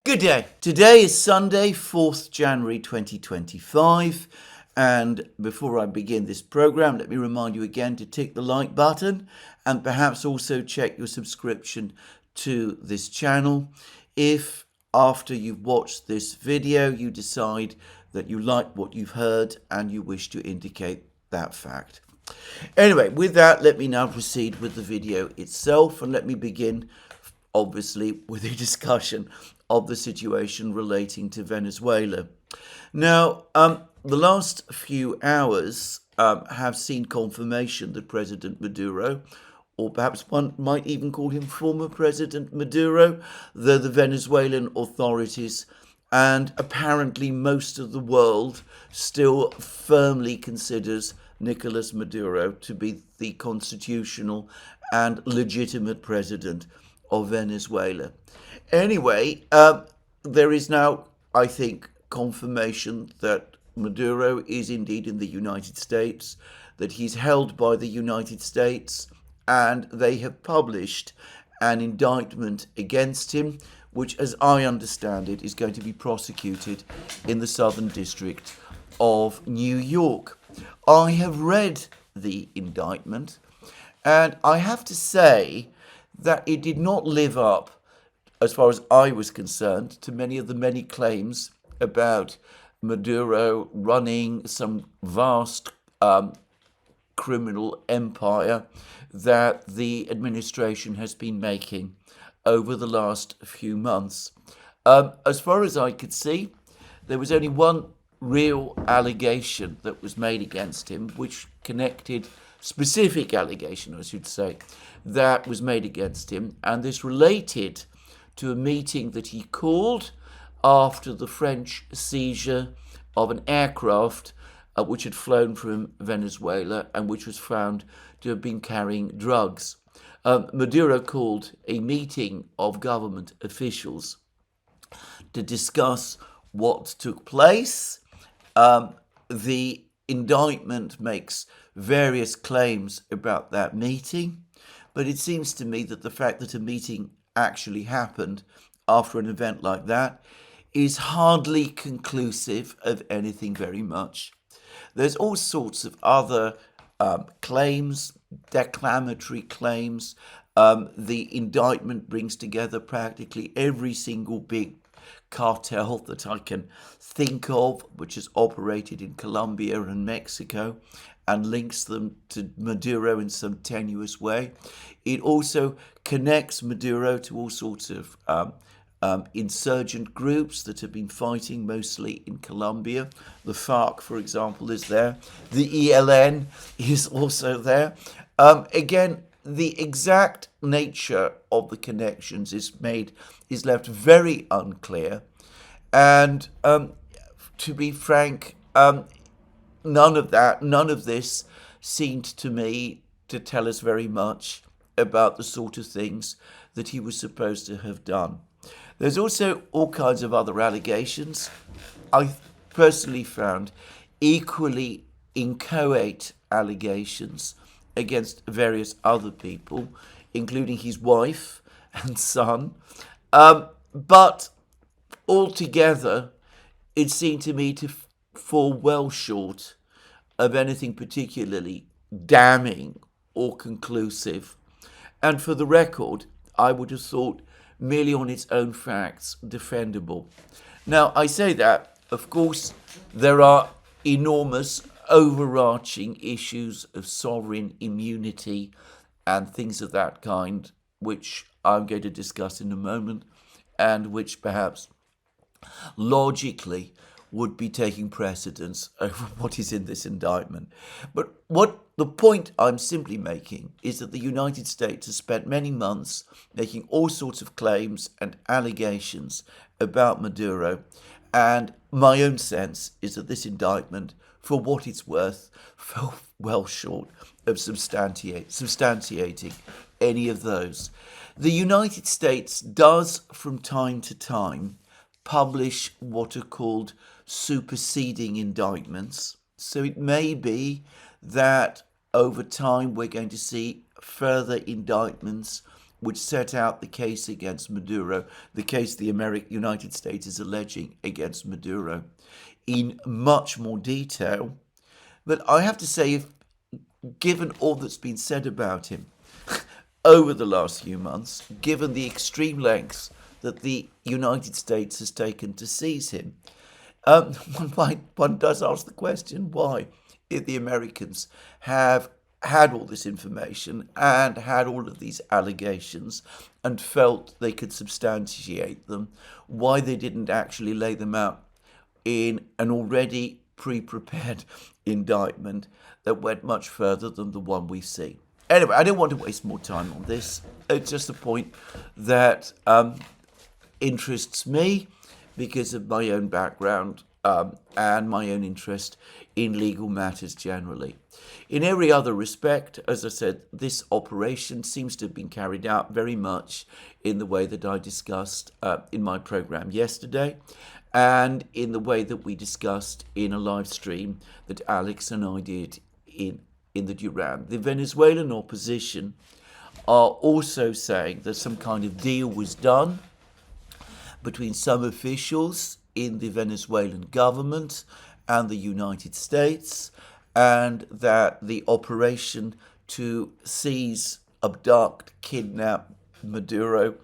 Good day. Today is Sunday, 4th January 2025. And before I begin this program, let me remind you again to tick the like button and perhaps also check your subscription to this channel. If after you've watched this video, you decide that you like what you've heard and you wish to indicate that fact. Anyway, with that, let me now proceed with the video itself, and let me begin obviously with a discussion of the situation relating to Venezuela. Now, the last few hours have seen confirmation that President Maduro, or perhaps one might even call him former President Maduro, the Venezuelan authorities and apparently most of the world still firmly considers Nicolas Maduro to be the constitutional and legitimate president of Venezuela. Anyway, there is now, I think, confirmation that Maduro is indeed in the United States, that he's held by the United States, and they have published an indictment against him, which, as I understand it, is going to be prosecuted in the Southern District of New York. I have read the indictment, and I have to say that it did not live up, as far as I was concerned, to many of the many claims about Maduro running some vast criminal empire that the administration has been making over the last few months. As far as I could see, there was only one real allegation that was made against him, which connected, specific allegation, I should say, that was made against him, and this related to a meeting that he called after the French seizure of an aircraft which had flown from Venezuela and which was found to have been carrying drugs. Maduro called a meeting of government officials to discuss what took place. The indictment makes various claims about that meeting, but it seems to me that the fact that a meeting actually happened after an event like that is hardly conclusive of anything very much. There's all sorts of other claims, declamatory claims. The indictment brings together practically every single big cartel that I can think of, which has operated in Colombia and Mexico, and links them to Maduro in some tenuous way. It also connects Maduro to all sorts of insurgent groups that have been fighting mostly in Colombia. The FARC, for example, is there. The ELN is also there. Again, the exact nature of the connections is left very unclear. And to be frank, none of this seemed to me to tell us very much about the sort of things that he was supposed to have done. There's also all kinds of other allegations I personally found equally inchoate allegations against various other people, including his wife and son. But altogether, it seemed to me to fall well short of anything particularly damning or conclusive. And for the record, I would have thought merely on its own facts defendable. Now, I say that, of course, there are enormous overarching issues of sovereign immunity and things of that kind, which I'm going to discuss in a moment, and which perhaps logically would be taking precedence over what is in this indictment. But the point I'm simply making is that the United States has spent many months making all sorts of claims and allegations about Maduro, and my own sense is that this indictment, for what it's worth, fell well short of substantiating any of those. The United States does, from time to time, publish what are called superseding indictments. So it may be that over time we're going to see further indictments which set out the case against Maduro, the case the United States is alleging against Maduro, in much more detail. But I have to say, given all that's been said about him over the last few months, given the extreme lengths that the United States has taken to seize him, one does ask the question why, if the Americans have had all this information and had all of these allegations and felt they could substantiate them, why they didn't actually lay them out in an already pre-prepared indictment that went much further than the one we see. Anyway, I don't want to waste more time on this. It's just a point that interests me because of my own background and my own interest in legal matters generally. In every other respect, as I said, this operation seems to have been carried out very much in the way that I discussed in my program yesterday, and in the way that we discussed in a live stream that Alex and I did in the Duran. The Venezuelan opposition are also saying that some kind of deal was done between some officials in the Venezuelan government and the United States, and that the operation to seize, abduct, kidnap Maduro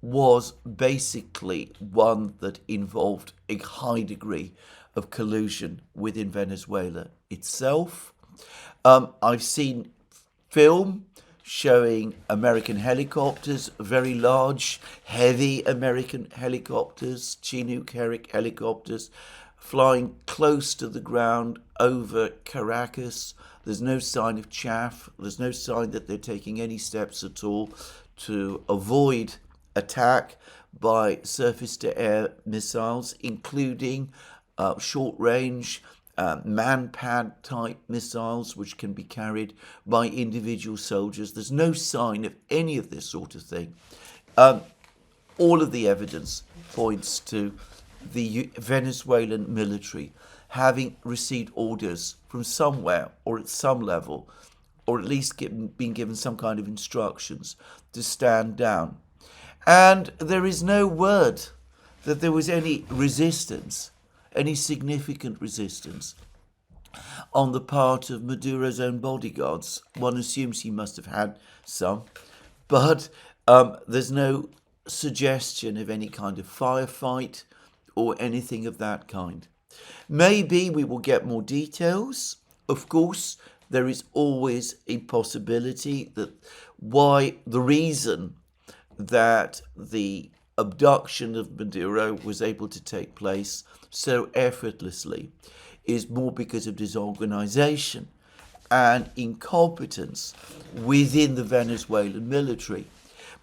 was basically one that involved a high degree of collusion within Venezuela itself. I've seen film showing American helicopters, very large, heavy American helicopters, Chinook helicopters, flying close to the ground over Caracas. There's no sign of chaff. There's no sign that they're taking any steps at all to avoid attack by surface-to-air missiles, including short-range man-pad type missiles, which can be carried by individual soldiers. There's no sign of any of this sort of thing. All of the evidence points to the Venezuelan military having received orders from somewhere or at some level, or at least been given some kind of instructions to stand down. And there is no word that there was any resistance, any significant resistance on the part of Maduro's own bodyguards. One assumes he must have had some, but there's no suggestion of any kind of firefight or anything of that kind. Maybe we will get more details. Of course, there is always a possibility that the reason that the abduction of Maduro was able to take place so effortlessly is more because of disorganization and incompetence within the Venezuelan military.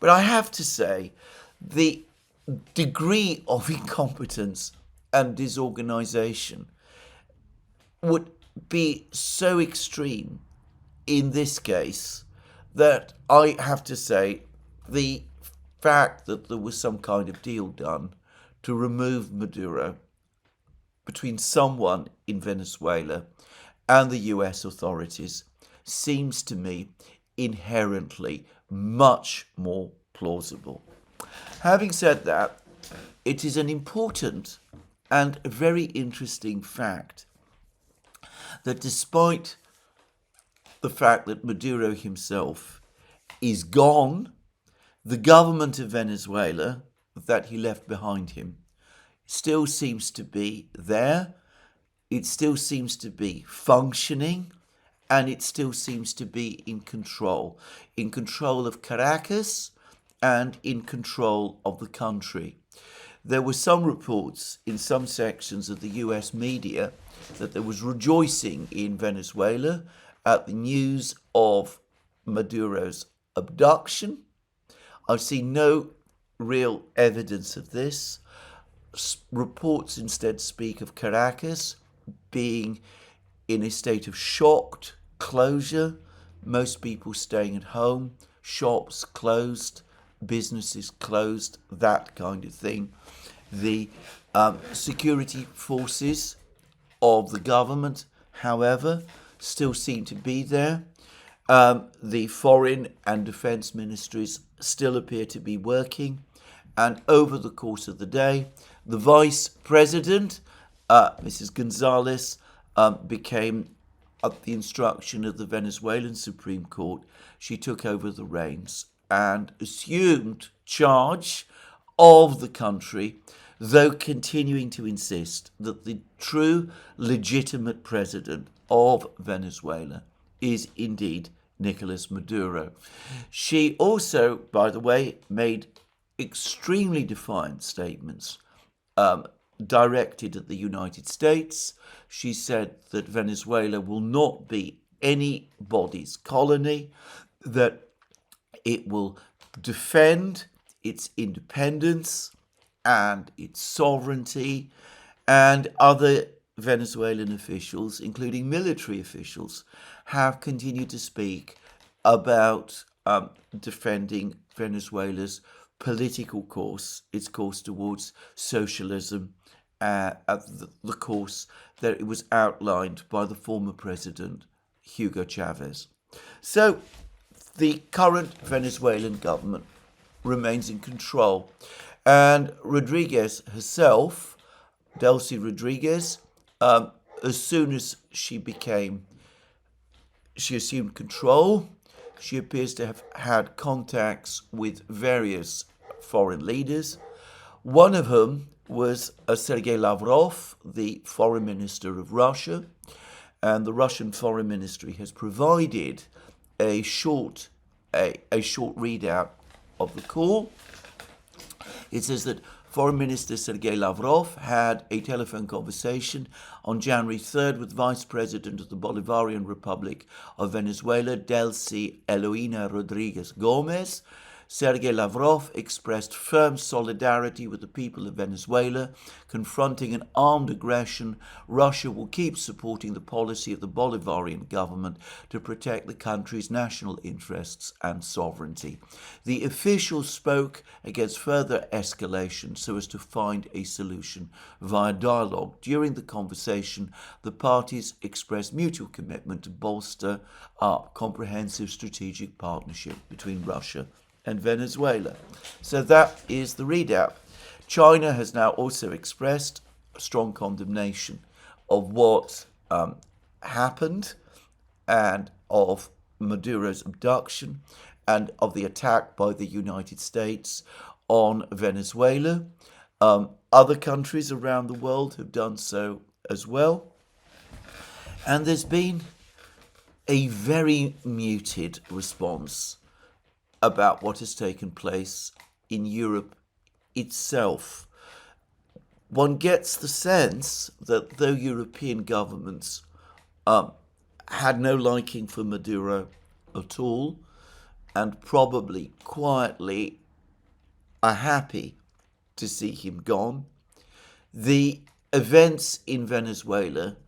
But I have to say, the degree of incompetence and disorganization would be so extreme in this case that I have to say the fact that there was some kind of deal done to remove Maduro between someone in Venezuela and the US authorities seems to me inherently much more plausible. Having said that, it is an important and very interesting fact that despite the fact that Maduro himself is gone, the government of Venezuela that he left behind him still seems to be there, it still seems to be functioning, and it still seems to be in control of Caracas and in control of the country. There were some reports in some sections of the US media that there was rejoicing in Venezuela at the news of Maduro's abduction. I've seen no real evidence of this. Reports instead speak of Caracas being in a state of shocked closure, most people staying at home, shops closed, businesses closed, that kind of thing. The security forces of the government, however, still seem to be there, The foreign and defense ministries still appear to be working. And over the course of the day, the vice president, Mrs. Gonzalez, became, at the instruction of the Venezuelan Supreme Court, she took over the reins and assumed charge of the country, though continuing to insist that the true legitimate president of Venezuela is indeed Nicolas Maduro. She also, by the way, made extremely defiant statements directed at the United States. She said that Venezuela will not be anybody's colony, that it will defend its independence and its sovereignty, and other Venezuelan officials, including military officials, have continued to speak about defending Venezuela's political course, its course towards socialism, the course that it was outlined by the former president, Hugo Chavez. So the current Venezuelan government remains in control. And Rodriguez herself, Delcy Rodriguez, as soon as she assumed control, she appears to have had contacts with various foreign leaders, one of whom was Sergei Lavrov, the foreign minister of Russia. And the Russian foreign ministry has provided a short readout of the call. It says that Foreign Minister Sergei Lavrov had a telephone conversation on January 3rd with Vice President of the Bolivarian Republic of Venezuela, Delcy Eloina Rodriguez Gomez. Sergei Lavrov expressed firm solidarity with the people of Venezuela. Confronting an armed aggression, Russia will keep supporting the policy of the Bolivarian government to protect the country's national interests and sovereignty. The official spoke against further escalation so as to find a solution via dialogue. During the conversation, the parties expressed mutual commitment to bolster up comprehensive strategic partnership between Russia and Venezuela. So that is the readout. China has now also expressed a strong condemnation of what happened and of Maduro's abduction and of the attack by the United States on Venezuela. Other countries around the world have done so as well. And there's been a very muted response about what has taken place in Europe itself. One gets the sense that though European governments had no liking for Maduro at all, and probably quietly are happy to see him gone, the events in Venezuela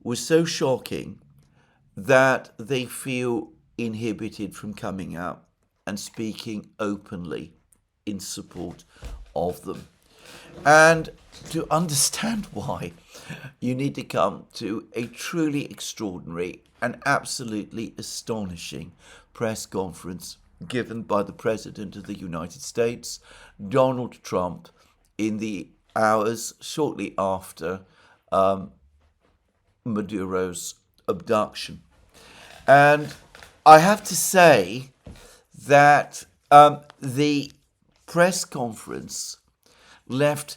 were so shocking that they feel inhibited from coming out and speaking openly in support of them. And to understand why, you need to come to a truly extraordinary and absolutely astonishing press conference given by the President of the United States, Donald Trump, in the hours shortly after Maduro's abduction. And I have to say that the press conference left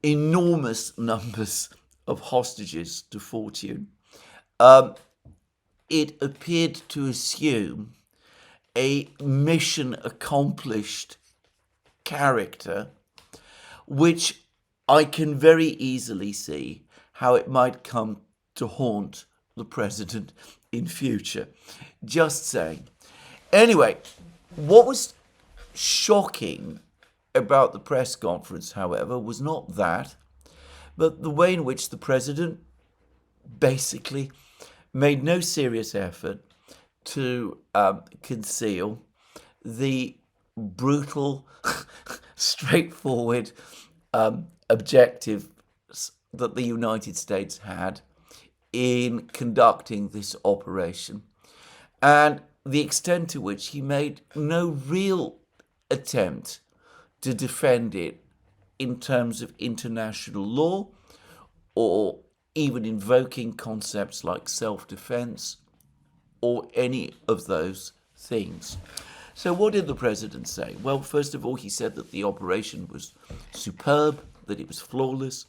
enormous numbers of hostages to fortune. It appeared to assume a mission accomplished character, which I can very easily see how it might come to haunt the president in future. Just saying. Anyway, what was shocking about the press conference, however, was not that, but the way in which the president basically made no serious effort to conceal the brutal, straightforward objectives that the United States had in conducting this operation. And the extent to which he made no real attempt to defend it in terms of international law or even invoking concepts like self-defense or any of those things. So what did the president say? Well, first of all, he said that the operation was superb, that it was flawless,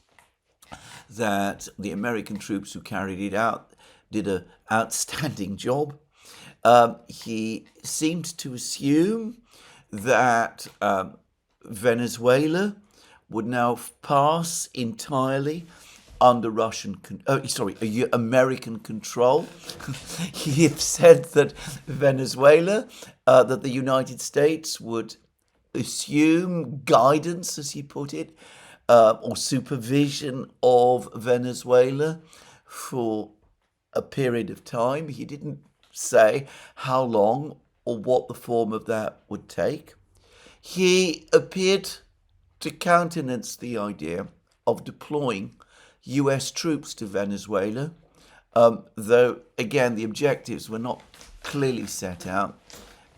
that the American troops who carried it out did an outstanding job. He seemed to assume that Venezuela would now pass entirely under American control. He said that Venezuela, that the United States would assume guidance, as he put it, or supervision of Venezuela for a period of time. He didn't say how long or what the form of that would take. He appeared to countenance the idea of deploying US troops to Venezuela, though, again, the objectives were not clearly set out,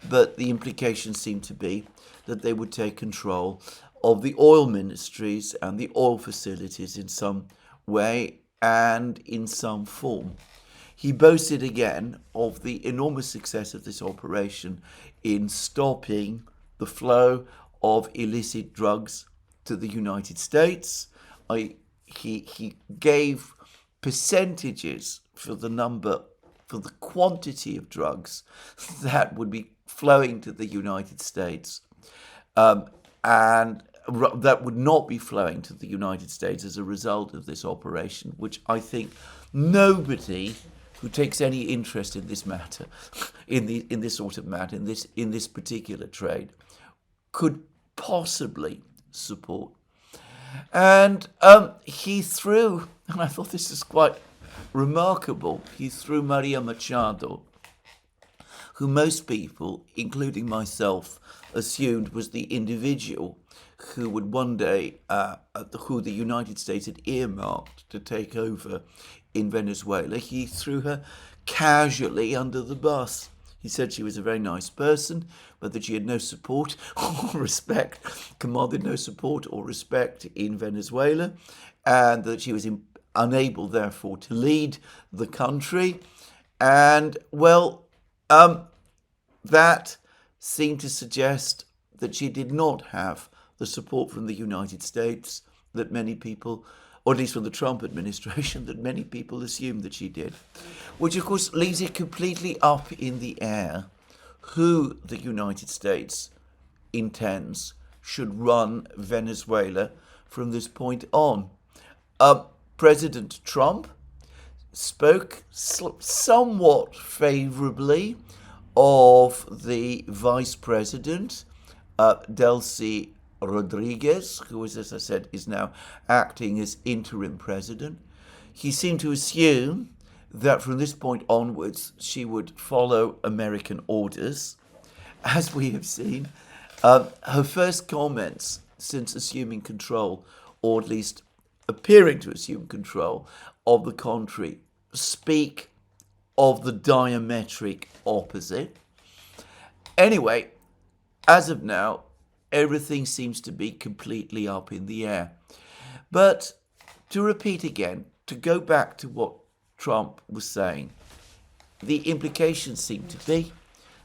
but the implication seemed to be that they would take control of the oil ministries and the oil facilities in some way and in some form. He boasted again of the enormous success of this operation in stopping the flow of illicit drugs to the United States. He gave percentages for the quantity of drugs that would be flowing to the United States, and that would not be flowing to the United States as a result of this operation, which I think nobody who takes any interest in this matter, in this sort of matter, in this particular trade, could possibly support. And he threw, and I thought this is quite remarkable, he threw Maria Machado, who most people, including myself, assumed was the individual who would one day, who the United States had earmarked to take over in Venezuela. He threw her casually under the bus. He said she was a very nice person, but that she had no support or respect, commanded no support or respect in Venezuela, and that she was unable, therefore, to lead the country. And, well, that seemed to suggest that she did not have the support from the United States that many people, or at least from the Trump administration, that many people assumed that she did, which of course leaves it completely up in the air who the United States intends should run Venezuela from this point on. President Trump spoke somewhat favorably of the vice president, Delcy Rodriguez, who, as I said, is now acting as interim president. He seemed to assume that from this point onwards she would follow American orders. As we have seen, her first comments since assuming control, or at least appearing to assume control of the country, speak of the diametric opposite. Anyway, as of now, everything seems to be completely up in the air. But to repeat again, to go back to what Trump was saying, the implications seem to be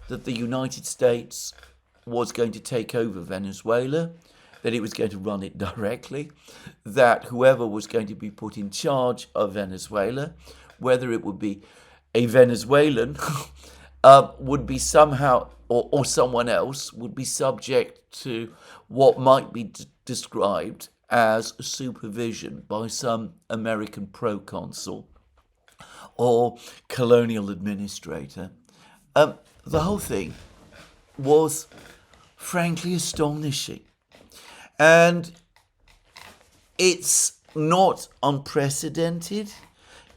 that the United States was going to take over Venezuela, that it was going to run it directly, that whoever was going to be put in charge of Venezuela, whether it would be a Venezuelan, would be somehow, or someone else, would be subject to what might be described as supervision by some American proconsul or colonial administrator. The whole thing was frankly astonishing. And it's not unprecedented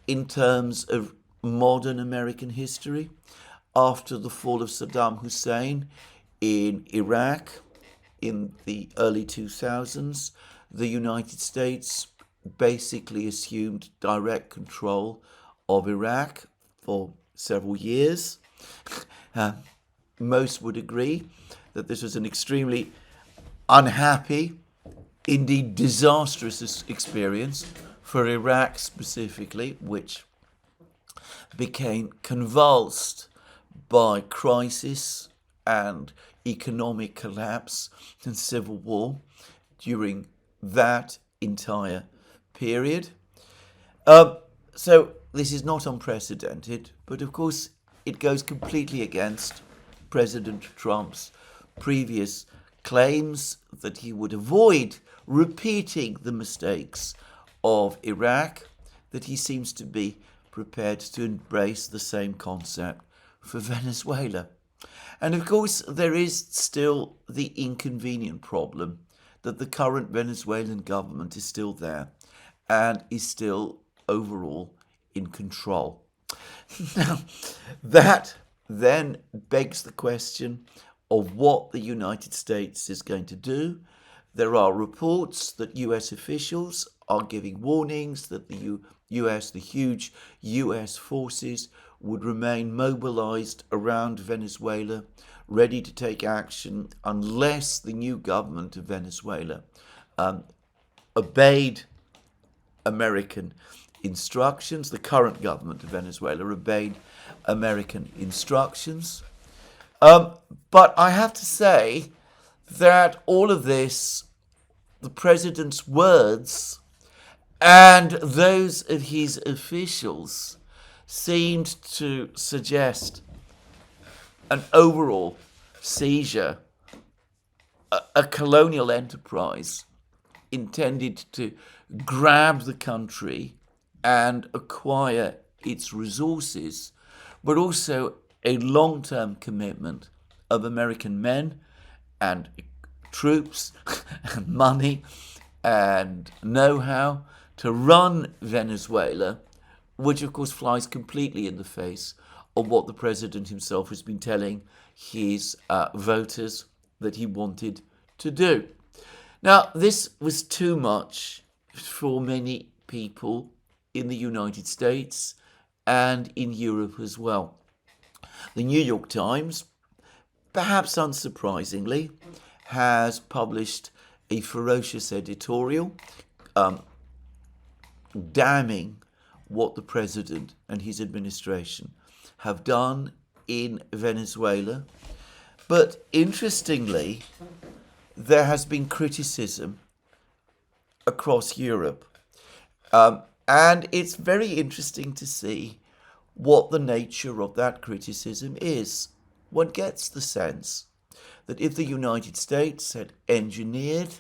in terms of modern American history. After the fall of Saddam Hussein in Iraq in the early 2000s, the United States basically assumed direct control of Iraq for several years. Most would agree that this was an extremely unhappy, indeed disastrous experience for Iraq specifically, which became convulsed by crisis and economic collapse and civil war during that entire period. So this is not unprecedented, but of course it goes completely against President Trump's previous claims that he would avoid repeating the mistakes of Iraq, that he seems to be prepared to embrace the same concept for Venezuela. And of course, there is still the inconvenient problem that the current Venezuelan government is still there and is still overall in control. Now, that then begs the question of what the United States is going to do. There are reports that US officials are giving warnings that the huge US forces would remain mobilized around Venezuela, ready to take action unless the new government of Venezuela obeyed American instructions. The current government of Venezuela obeyed American instructions. But I have to say that all of this, the president's words and those of his officials, seemed to suggest an overall seizure, a colonial enterprise intended to grab the country and acquire its resources, but also a long-term commitment of American men and troops and money and know-how to run Venezuela, which of course flies completely in the face of what the president himself has been telling his voters that he wanted to do. Now, this was too much for many people in the United States and in Europe as well. The New York Times, perhaps unsurprisingly, has published a ferocious editorial damning what the president and his administration have done in Venezuela. But interestingly, there has been criticism across Europe. And it's very interesting to see what the nature of that criticism is. One gets the sense that if the United States had engineered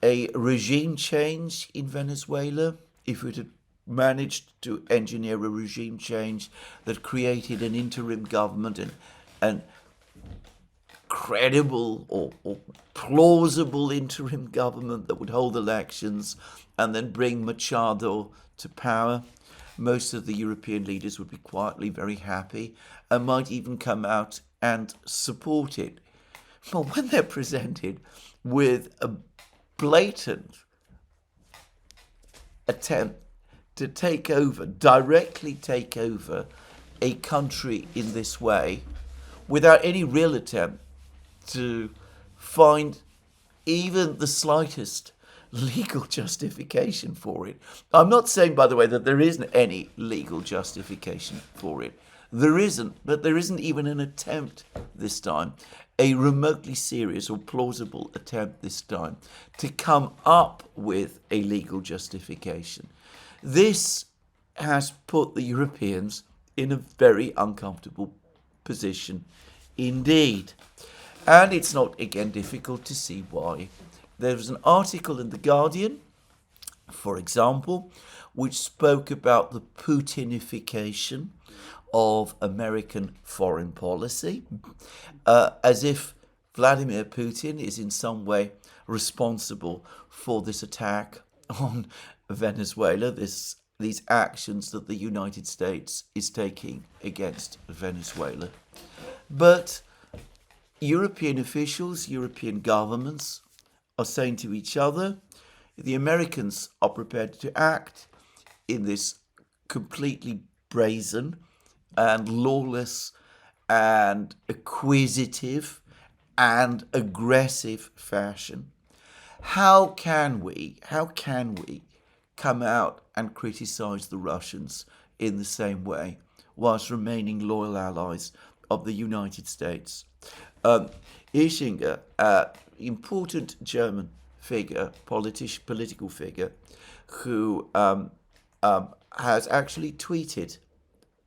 a regime change in Venezuela, if it had managed to engineer a regime change that created an interim government and credible or plausible interim government that would hold elections and then bring Machado to power, most of the European leaders would be quietly very happy and might even come out and support it. But when they're presented with a blatant attempt to directly take over a country in this way, without any real attempt to find even the slightest legal justification for it. I'm not saying, by the way, that there isn't any legal justification for it. There isn't, but there isn't even an attempt this time, a remotely serious or plausible attempt this time to come up with a legal justification. This has put the Europeans in a very uncomfortable position indeed. And it's not, again, difficult to see why. There was an article in The Guardian, for example, which spoke about the Putinification of American foreign policy, as if Vladimir Putin is in some way responsible for this attack on Venezuela, these actions that the United States is taking against Venezuela. But European officials, European governments are saying to each other, the Americans are prepared to act in this completely brazen and lawless and acquisitive and aggressive fashion. How can we come out and criticize the Russians in the same way whilst remaining loyal allies of the United States? Ischinger, important German figure, political figure, who has actually tweeted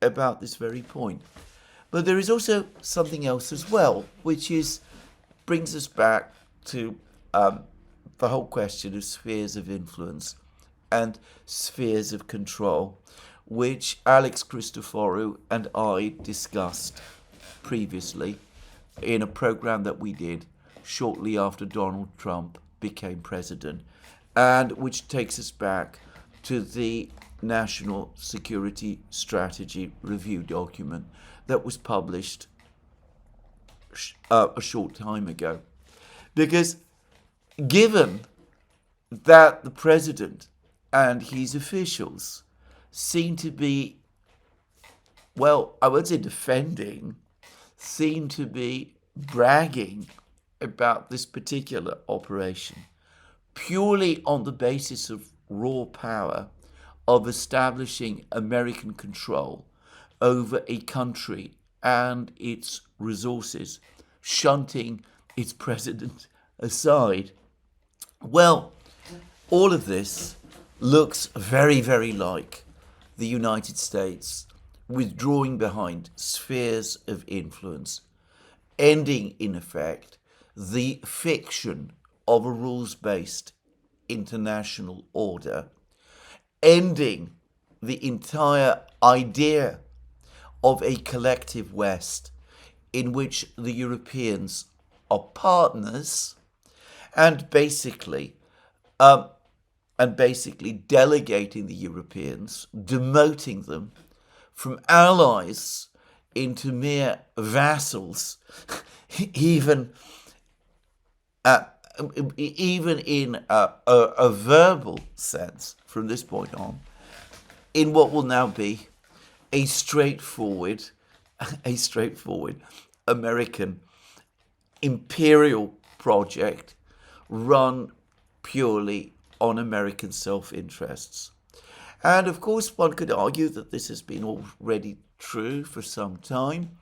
about this very point. But there is also something else as well, which brings us back to the whole question of spheres of influence and spheres of control, which Alex Christoforou and I discussed previously in a program that we did shortly after Donald Trump became president, and which takes us back to the National Security Strategy Review document that was published a short time ago. Because given that the president and his officials seem to be, well, I won't say defending, seem to be bragging about this particular operation purely on the basis of raw power of establishing American control over a country and its resources, shunting its president aside. Well, all of this looks very, very like the United States withdrawing behind spheres of influence, ending, in effect, the fiction of a rules-based international order, ending the entire idea of a collective West in which the Europeans are partners, and basically delegating the Europeans, demoting them from allies into mere vassals, even in a verbal sense from this point on, in what will now be a straightforward American imperial project run purely on American self-interests. And of course, one could argue that this has been already true for some time,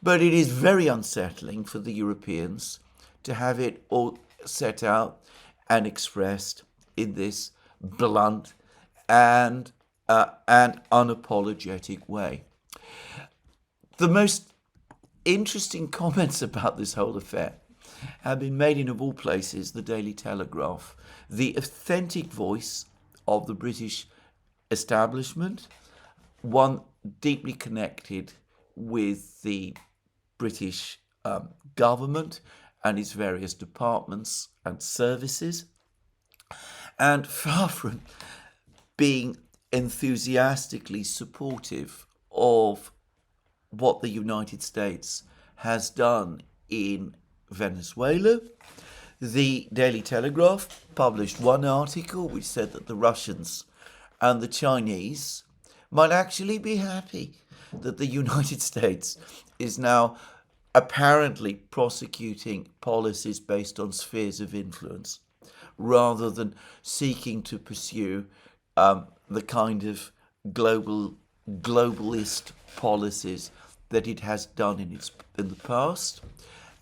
but it is very unsettling for the Europeans to have it all set out and expressed in this blunt and unapologetic way. The most interesting comments about this whole affair have been made in, of all places, the Daily Telegraph, the authentic voice of the British establishment, one deeply connected with the British government and its various departments and services, and far from being enthusiastically supportive of what the United States has done in Venezuela. The Daily Telegraph published one article which said that the Russians and the Chinese might actually be happy that the United States is now apparently prosecuting policies based on spheres of influence, rather than seeking to pursue the kind of globalist policies that it has done in the past.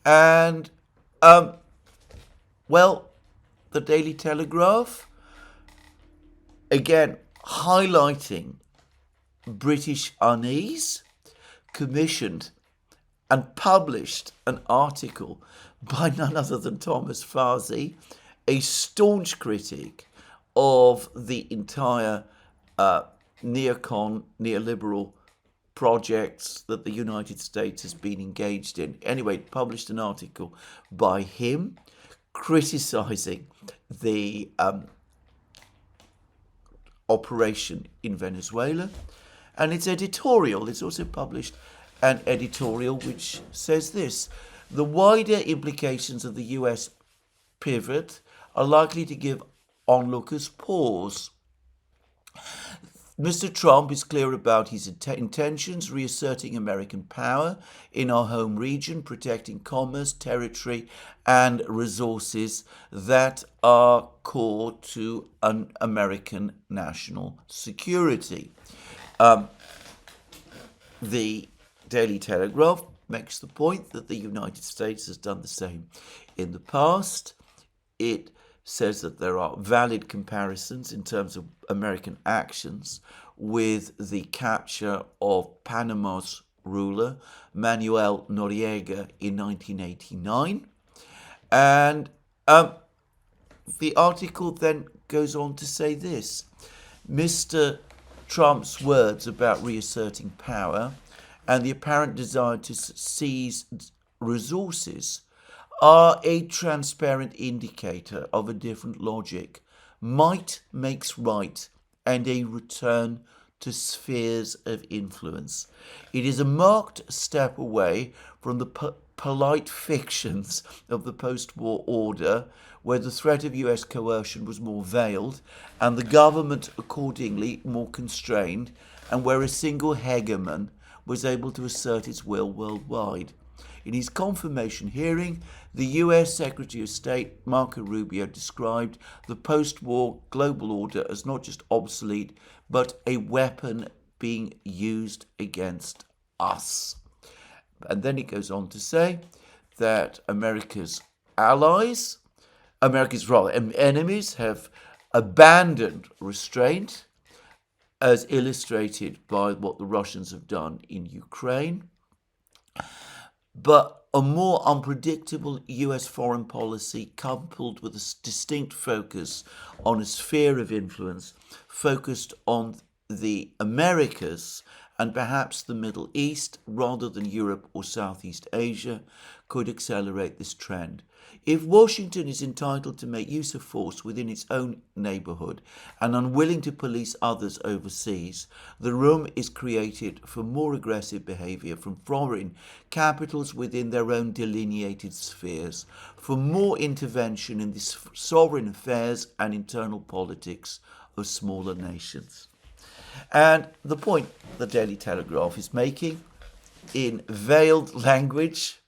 And the Daily Telegraph, again highlighting British unease, commissioned and published an article by none other than Thomas Farsi, a staunch critic of the entire neoliberal projects that the United States has been engaged in. Anyway, published an article by him criticizing the operation in Venezuela, and its editorial. It's also published an editorial which says this: the wider implications of the US pivot are likely to give onlookers pause. Mr. Trump is clear about his intentions, reasserting American power in our home region, protecting commerce, territory, and resources that are core to an American national security. The Daily Telegraph makes the point that the United States has done the same in the past. It says that there are valid comparisons in terms of American actions with the capture of Panama's ruler, Manuel Noriega, in 1989. And the article then goes on to say this: Mr. Trump's words about reasserting power and the apparent desire to seize resources are a transparent indicator of a different logic. Might makes right and a return to spheres of influence. It is a marked step away from the polite fictions of the post-war order, where the threat of US coercion was more veiled and the government accordingly more constrained, and where a single hegemon was able to assert its will worldwide. In his confirmation hearing, the US Secretary of State Marco Rubio described the post-war global order as not just obsolete, but a weapon being used against us. And then it goes on to say that America's enemies have abandoned restraint, as illustrated by what the Russians have done in Ukraine. But a more unpredictable US foreign policy, coupled with a distinct focus on a sphere of influence focused on the Americas and perhaps the Middle East rather than Europe or Southeast Asia, could accelerate this trend. If Washington is entitled to make use of force within its own neighborhood and unwilling to police others overseas, the room is created for more aggressive behavior from foreign capitals within their own delineated spheres, for more intervention in the sovereign affairs and internal politics of smaller nations. And the point the Daily Telegraph is making, in veiled language,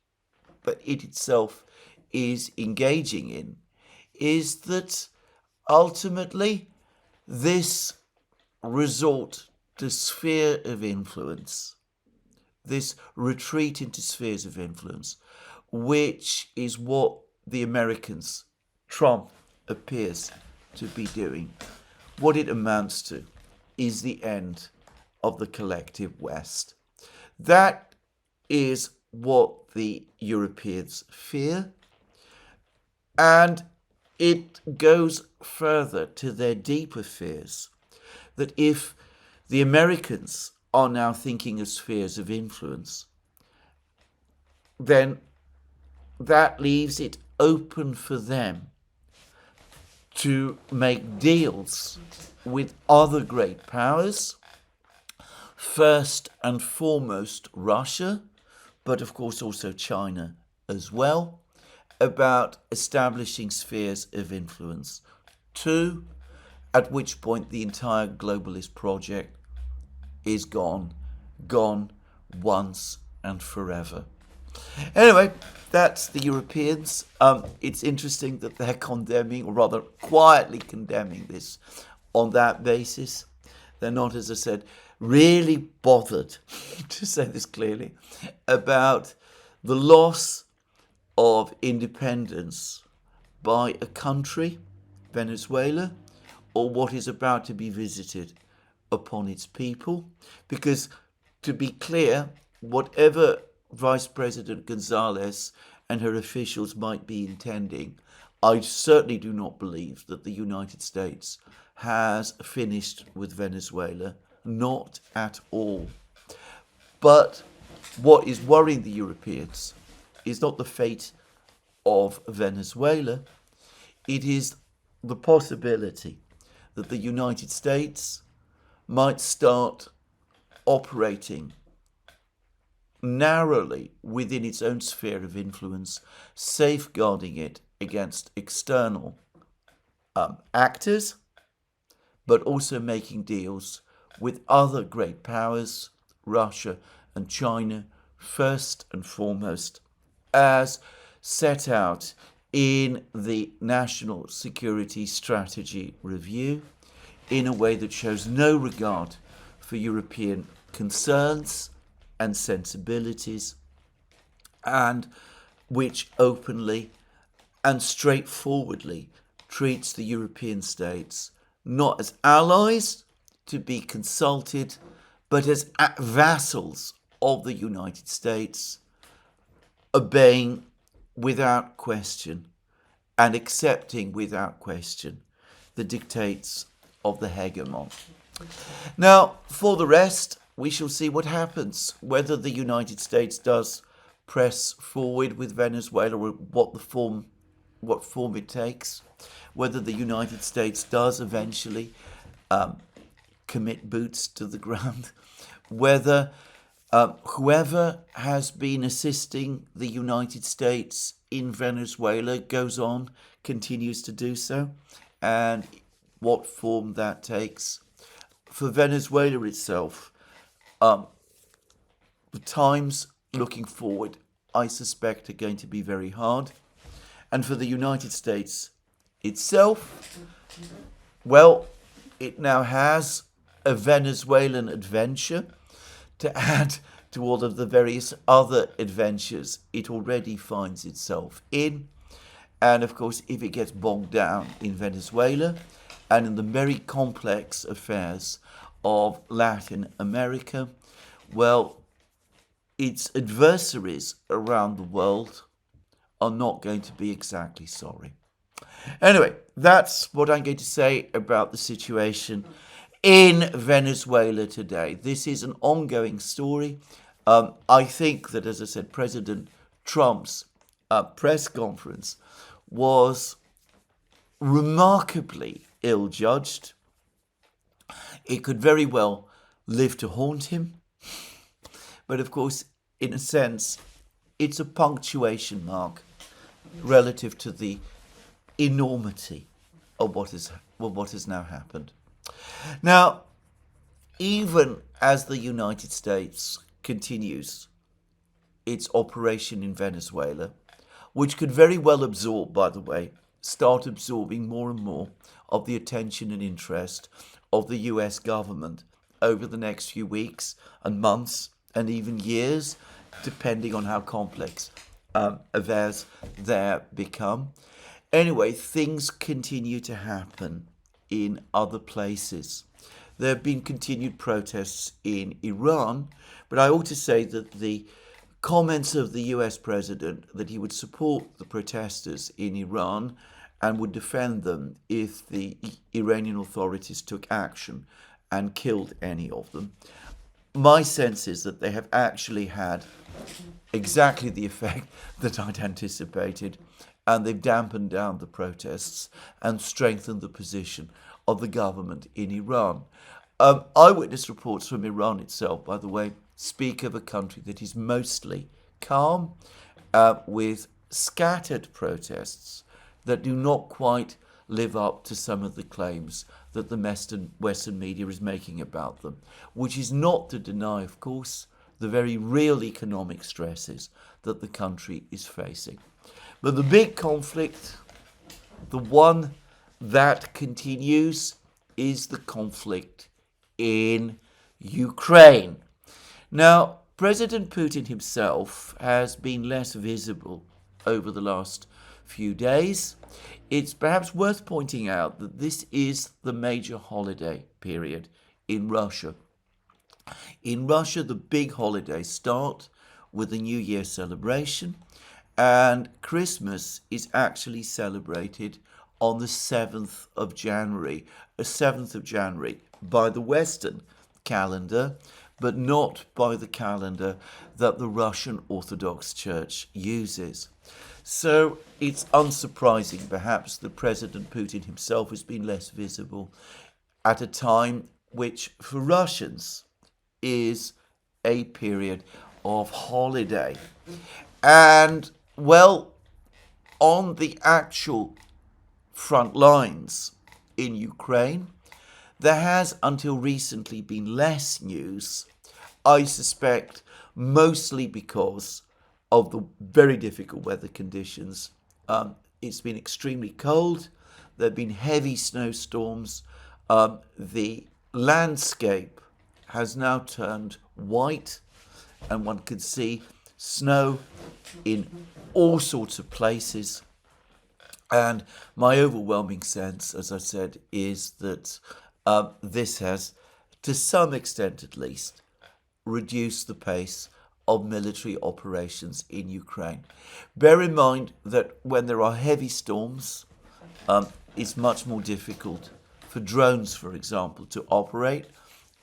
but it itself is engaging in, is that ultimately this resort to sphere of influence, this retreat into spheres of influence, which is what the Americans, Trump, appears to be doing, what it amounts to is the end of the collective West. That is what the Europeans fear. And it goes further to their deeper fears that if the Americans are now thinking of spheres of influence, then that leaves it open for them to make deals with other great powers, first and foremost Russia, but of course also China as well, about establishing spheres of influence. Two, at which point the entire globalist project is gone once and forever. Anyway, that's the Europeans. It's interesting that they're condemning, or rather quietly condemning this on that basis. They're not, as I said, really bothered, to say this clearly, about the loss of independence by a country, Venezuela, or what is about to be visited upon its people. Because, to be clear, whatever Vice President Gonzalez and her officials might be intending, I certainly do not believe that the United States has finished with Venezuela. Not at all. But what is worrying the Europeans is not the fate of Venezuela. It is the possibility that the United States might start operating narrowly within its own sphere of influence, safeguarding it against external actors, but also making deals with other great powers, Russia and China, first and foremost, as set out in the National Security Strategy Review, in a way that shows no regard for European concerns and sensibilities, and which openly and straightforwardly treats the European states not as allies to be consulted, but as vassals of the United States, obeying without question and accepting without question the dictates of the hegemon. Now, for the rest, we shall see what happens, whether the United States does press forward with Venezuela or what form it takes, whether the United States does eventually commit boots to the ground, whether whoever has been assisting the United States in Venezuela goes on, continues to do so, and what form that takes. For Venezuela itself, the times looking forward, I suspect, are going to be very hard. And for the United States itself, well, it now has a Venezuelan adventure to add to all of the various other adventures it already finds itself in. And of course, if it gets bogged down in Venezuela and in the very complex affairs of Latin America, well, its adversaries around the world are not going to be exactly sorry. Anyway, that's what I'm going to say about the situation in Venezuela today. This is an ongoing story. I think that, as I said, President Trump's press conference was remarkably ill-judged. It could very well live to haunt him. But of course, in a sense, it's a punctuation mark relative to the enormity of what has now happened. Now, even as the United States continues its operation in Venezuela, which could very well absorb, by the way, start absorbing more and more of the attention and interest of the US government over the next few weeks and months and even years, depending on how complex affairs there become. Anyway, things continue to happen in other places. There have been continued protests in Iran, but I ought to say that the comments of the US president that he would support the protesters in Iran and would defend them if the Iranian authorities took action and killed any of them, my sense is that they have actually had exactly the effect that I'd anticipated, and they've dampened down the protests and strengthened the position of the government in Iran. Eyewitness reports from Iran itself, by the way, speak of a country that is mostly calm, with scattered protests that do not quite live up to some of the claims that the Western media is making about them, which is not to deny, of course, the very real economic stresses that the country is facing. But the big conflict, the one that continues, is the conflict in Ukraine. Now, President Putin himself has been less visible over the last few days. It's perhaps worth pointing out that this is the major holiday period in Russia. In Russia, the big holidays start with the New Year celebration, and Christmas is actually celebrated on the 7th of January, by the Western calendar, but not by the calendar that the Russian Orthodox Church uses. So it's unsurprising, perhaps, that President Putin himself has been less visible at a time which, for Russians, is a period of holiday. And, well, on the actual front lines in Ukraine, There has until recently been less news, I suspect mostly because of the very difficult weather conditions. It's been extremely cold. There have been heavy snowstorms. The landscape has now turned white, and one can see snow in all sorts of places. And my overwhelming sense, as I said, is that this has, to some extent at least, reduced the pace of military operations in Ukraine. Bear in mind that when there are heavy storms, it's much more difficult for drones, for example, to operate,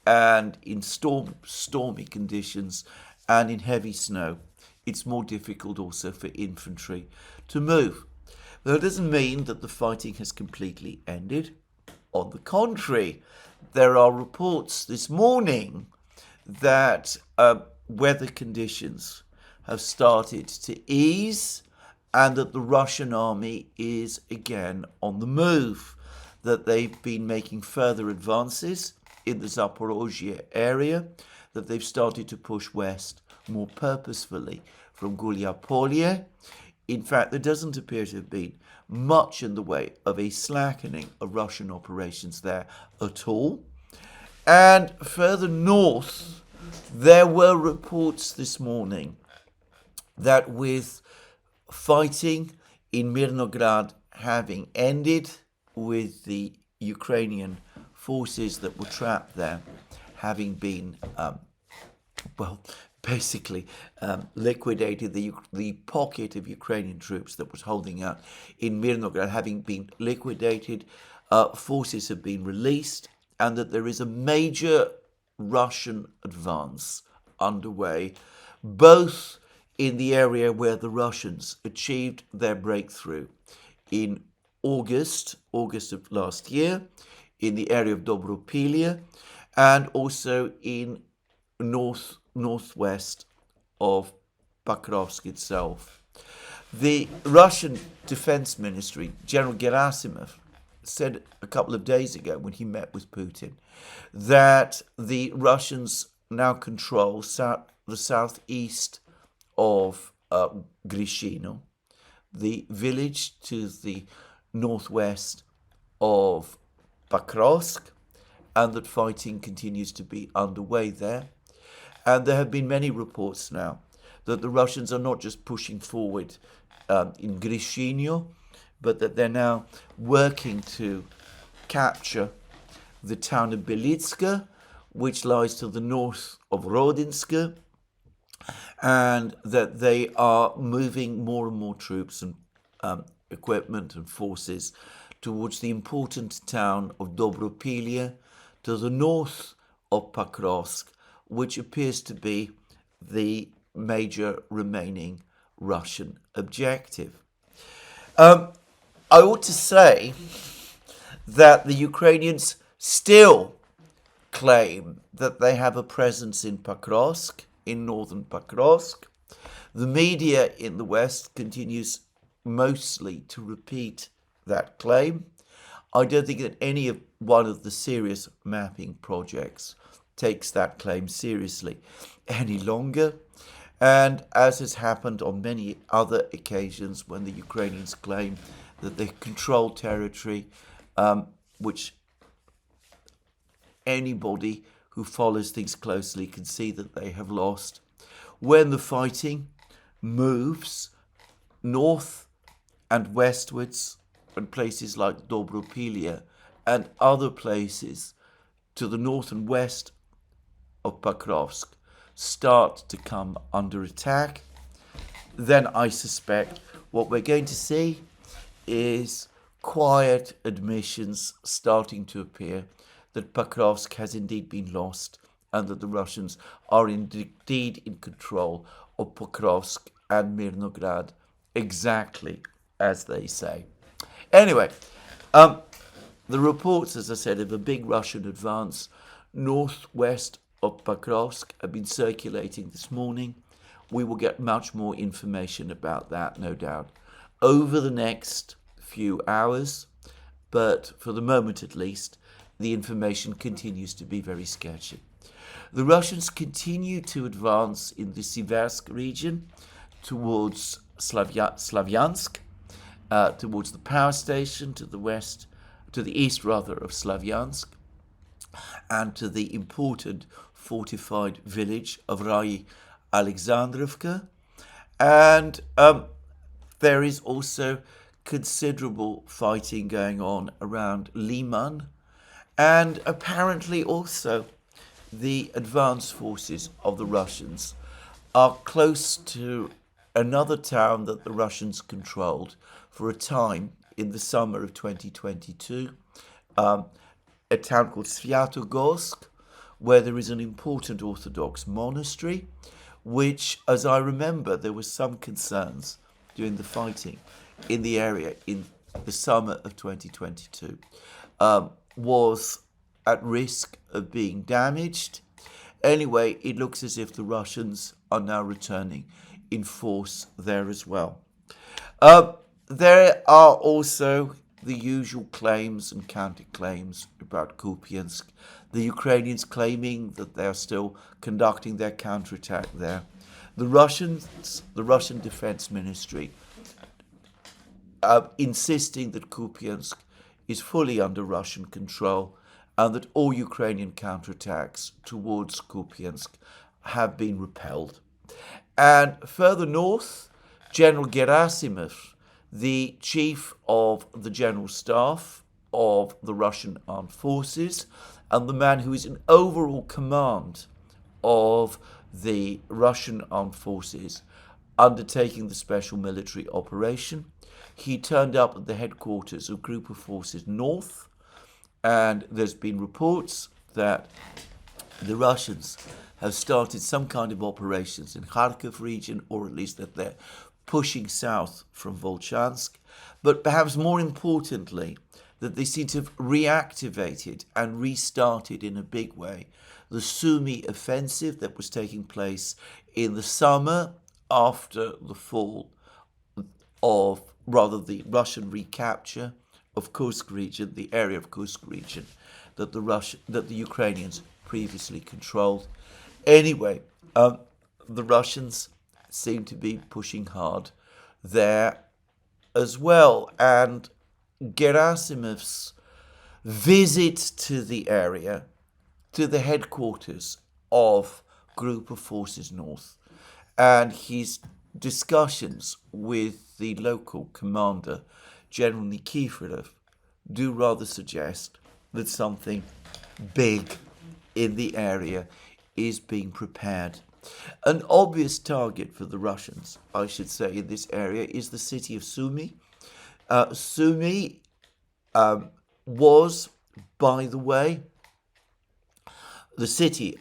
and in stormy conditions and in heavy snow, it's more difficult also for infantry to move. That doesn't mean that the fighting has completely ended. On the contrary, there are reports this morning that weather conditions have started to ease and that the Russian army is again on the move, that they've been making further advances in the Zaporozhye area, that they've started to push west more purposefully from Gulyapolye. In fact, there doesn't appear to have been much in the way of a slackening of Russian operations there at all. And further north, there were reports this morning that with fighting in Mirnograd having ended, with the Ukrainian forces that were trapped there having been, liquidated, the pocket of Ukrainian troops that was holding out in Mirnograd having been liquidated, forces have been released, and that there is a major Russian advance underway, both in the area where the Russians achieved their breakthrough in August of last year, in the area of Dobropilya, and also in northwest of Pokrovsk itself. The Russian Defense Ministry, General Gerasimov, said a couple of days ago when he met with Putin that the Russians now control the southeast of Grishino, the village to the northwest of Pokrovsk, and that fighting continues to be underway there. And there have been many reports now that the Russians are not just pushing forward in Grishino, but that they're now working to capture the town of Belitska, which lies to the north of Rodinska, and that they are moving more and more troops and equipment and forces towards the important town of Dobropilya to the north of Pokrovsk, which appears to be the major remaining Russian objective. I ought to say that the Ukrainians still claim that they have a presence in Pokrovsk, in northern Pokrovsk. The media in the West continues mostly to repeat that claim. I don't think that any of one of the serious mapping projects takes that claim seriously any longer. And as has happened on many other occasions when the Ukrainians claim that they control territory, which anybody who follows things closely can see that they have lost. When the fighting moves north and westwards, and places like Dobropilya and other places to the north and west of Pokrovsk start to come under attack, then I suspect what we're going to see is quiet admissions starting to appear that Pokrovsk has indeed been lost and that the Russians are indeed in control of Pokrovsk and Mirnograd, exactly as they say. Anyway, the reports, as I said, of a big Russian advance northwest of Pokrovsk have been circulating this morning. We will get much more information about that, no doubt, over the next few hours. But for the moment, at least, the information continues to be very sketchy. The Russians continue to advance in the Siversk region towards Slavyansk, towards the power station to the west, to the east rather, of Slavyansk, and to the important fortified village of Rai Alexandrovka. And there is also considerable fighting going on around Liman, and apparently also the advance forces of the Russians are close to another town that the Russians controlled for a time in the summer of 2022, a town called Sviatogorsk, where there is an important Orthodox monastery, which, as I remember, there were some concerns during the fighting in the area in the summer of 2022, was at risk of being damaged. Anyway, it looks as if the Russians are now returning in force there as well. There are also the usual claims and counterclaims about Kupiansk. The Ukrainians claiming that they are still conducting their counterattack there. The Russian Defense Ministry insisting that Kupiansk is fully under Russian control and that all Ukrainian counterattacks towards Kupiansk have been repelled. And further north, General Gerasimov, the chief of the General Staff of the Russian Armed Forces and the man who is in overall command of the Russian Armed Forces undertaking the special military operation, he turned up at the headquarters of Group of Forces North, and there's been reports that the Russians have started some kind of operations in Kharkiv region, or at least that they're pushing south from Volchansk, but perhaps more importantly, that they seem to have reactivated and restarted in a big way the Sumy offensive that was taking place in the summer after the fall of, rather the Russian recapture of Kursk region, the area of Kursk region that the Ukrainians previously controlled. Anyway, the Russians seem to be pushing hard there as well, and Gerasimov's visit to the area, to the headquarters of Group of Forces North, and his discussions with the local commander, General Nikiforov, do rather suggest that something big in the area is being prepared. An obvious target for the Russians, I should say, in this area is the city of Sumy. Sumy was, by the way, the city,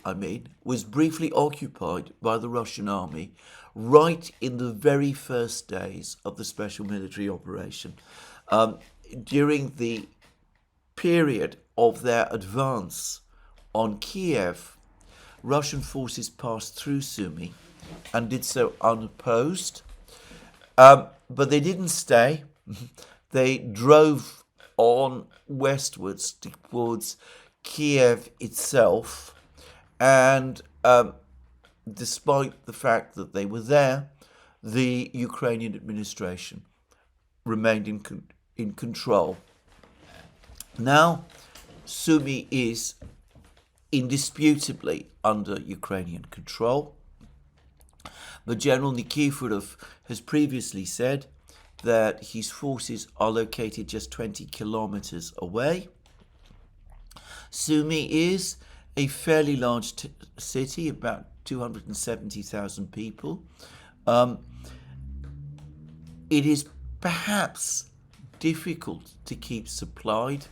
was briefly occupied by the Russian army right in the very first days of the special military operation. During the period of their advance on Kiev, Russian forces passed through Sumy and did so unopposed, but they didn't stay. They drove on westwards towards Kiev itself, and despite the fact that they were there, the Ukrainian administration remained in control. Now, Sumy is indisputably under Ukrainian control, but General Nikiforov has previously said that his forces are located just 20 kilometers away. Sumy is a fairly large city, about 270,000 people. It is perhaps difficult to keep supplied.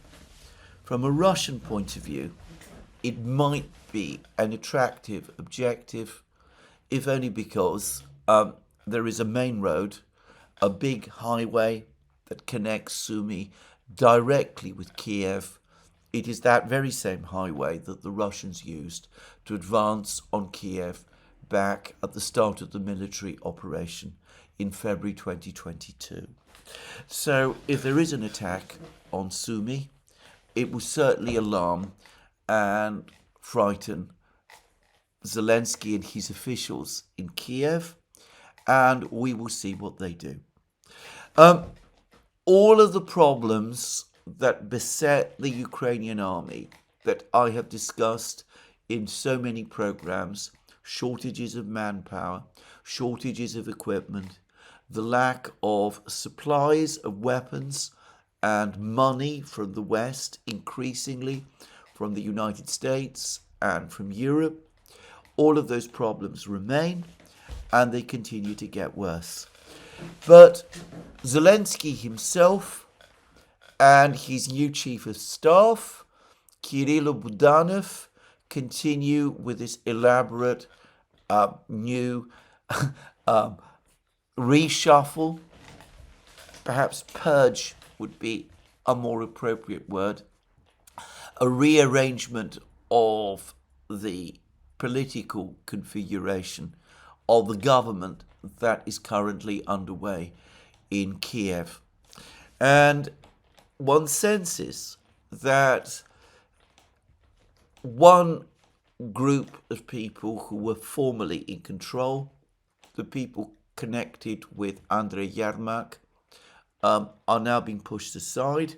From a Russian point of view, it might be an attractive objective, if only because there is a main road, a big highway that connects Sumy directly with Kiev. It is that very same highway that the Russians used to advance on Kiev back at the start of the military operation in February 2022. So if there is an attack on Sumy, it will certainly alarm and frighten Zelensky and his officials in Kiev, and we will see what they do. All of the problems that beset the Ukrainian army that I have discussed in so many programs, shortages of manpower, shortages of equipment, the lack of supplies of weapons and money from the West, increasingly from the United States and from Europe, all of those problems remain and they continue to get worse. But Zelensky himself and his new chief of staff, Kirill Budanov, continue with this elaborate new reshuffle. Perhaps purge would be a more appropriate word. A rearrangement of the political configuration of the government that is currently underway in Kiev. And one senses that one group of people who were formerly in control, the people connected with Andrei Yermak, are now being pushed aside,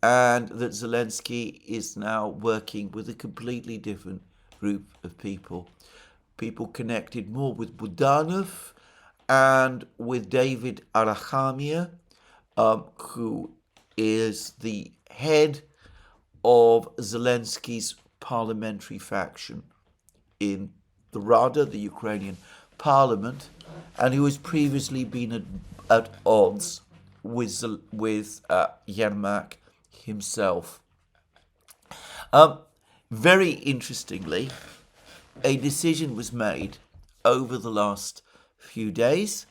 and that Zelensky is now working with a completely different group of people connected more with Budanov and with David Arachamia, who is the head of Zelensky's parliamentary faction in the Rada, the Ukrainian parliament, and who has previously been at odds with Yermak himself. Very interestingly, a decision was made over the last few days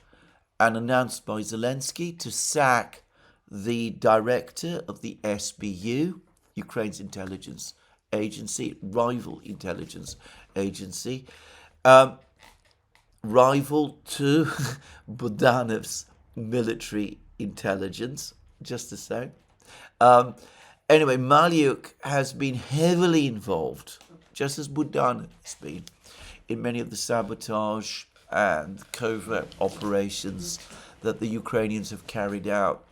and announced by Zelensky to sack the director of the SBU, Ukraine's intelligence agency, rival intelligence agency, rival to Budanov's military intelligence, just to say. Anyway, Maliuk has been heavily involved, just as Budanov has been, in many of the sabotage and covert operations that the Ukrainians have carried out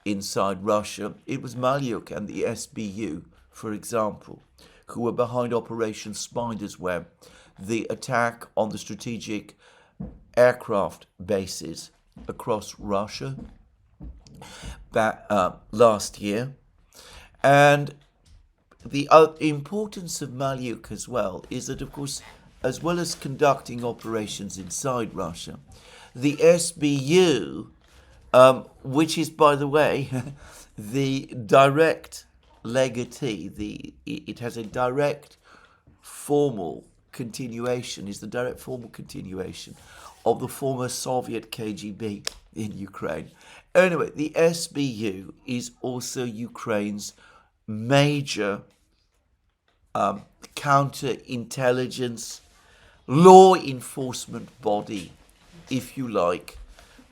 inside Russia. It was Maliuk and the SBU, for example, who were behind Operation Spider's Web, the attack on the strategic aircraft bases across Russia last year. And the importance of Maliuk as well is that, of course, as well as conducting operations inside Russia, the SBU, which is, by the way, the direct legatee, it has a direct formal continuation, is the direct formal continuation of the former Soviet KGB in Ukraine. Anyway, the SBU is also Ukraine's major counterintelligence, law enforcement body, if you like,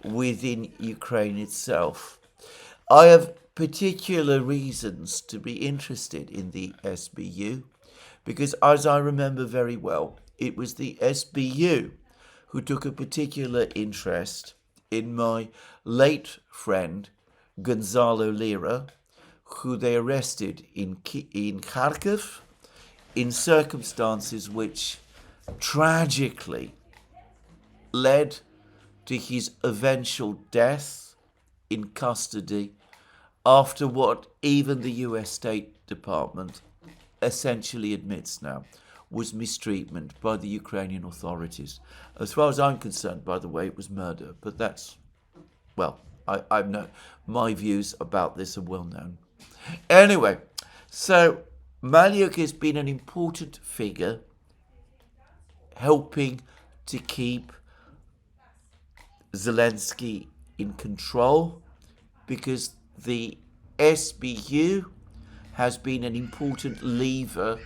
within Ukraine itself. I have particular reasons to be interested in the SBU because, as I remember very well, it was the SBU who took a particular interest in my late friend Gonzalo Lira, who they arrested in Kharkiv in circumstances which tragically led to his eventual death in custody after what even the US State Department essentially admits now was mistreatment by the Ukrainian authorities. As far as I'm concerned, by the way, it was murder, but that's, well, I've no, my views about this are well known. Anyway, so Maliuk has been an important figure helping to keep Zelensky in control because the SBU has been an important lever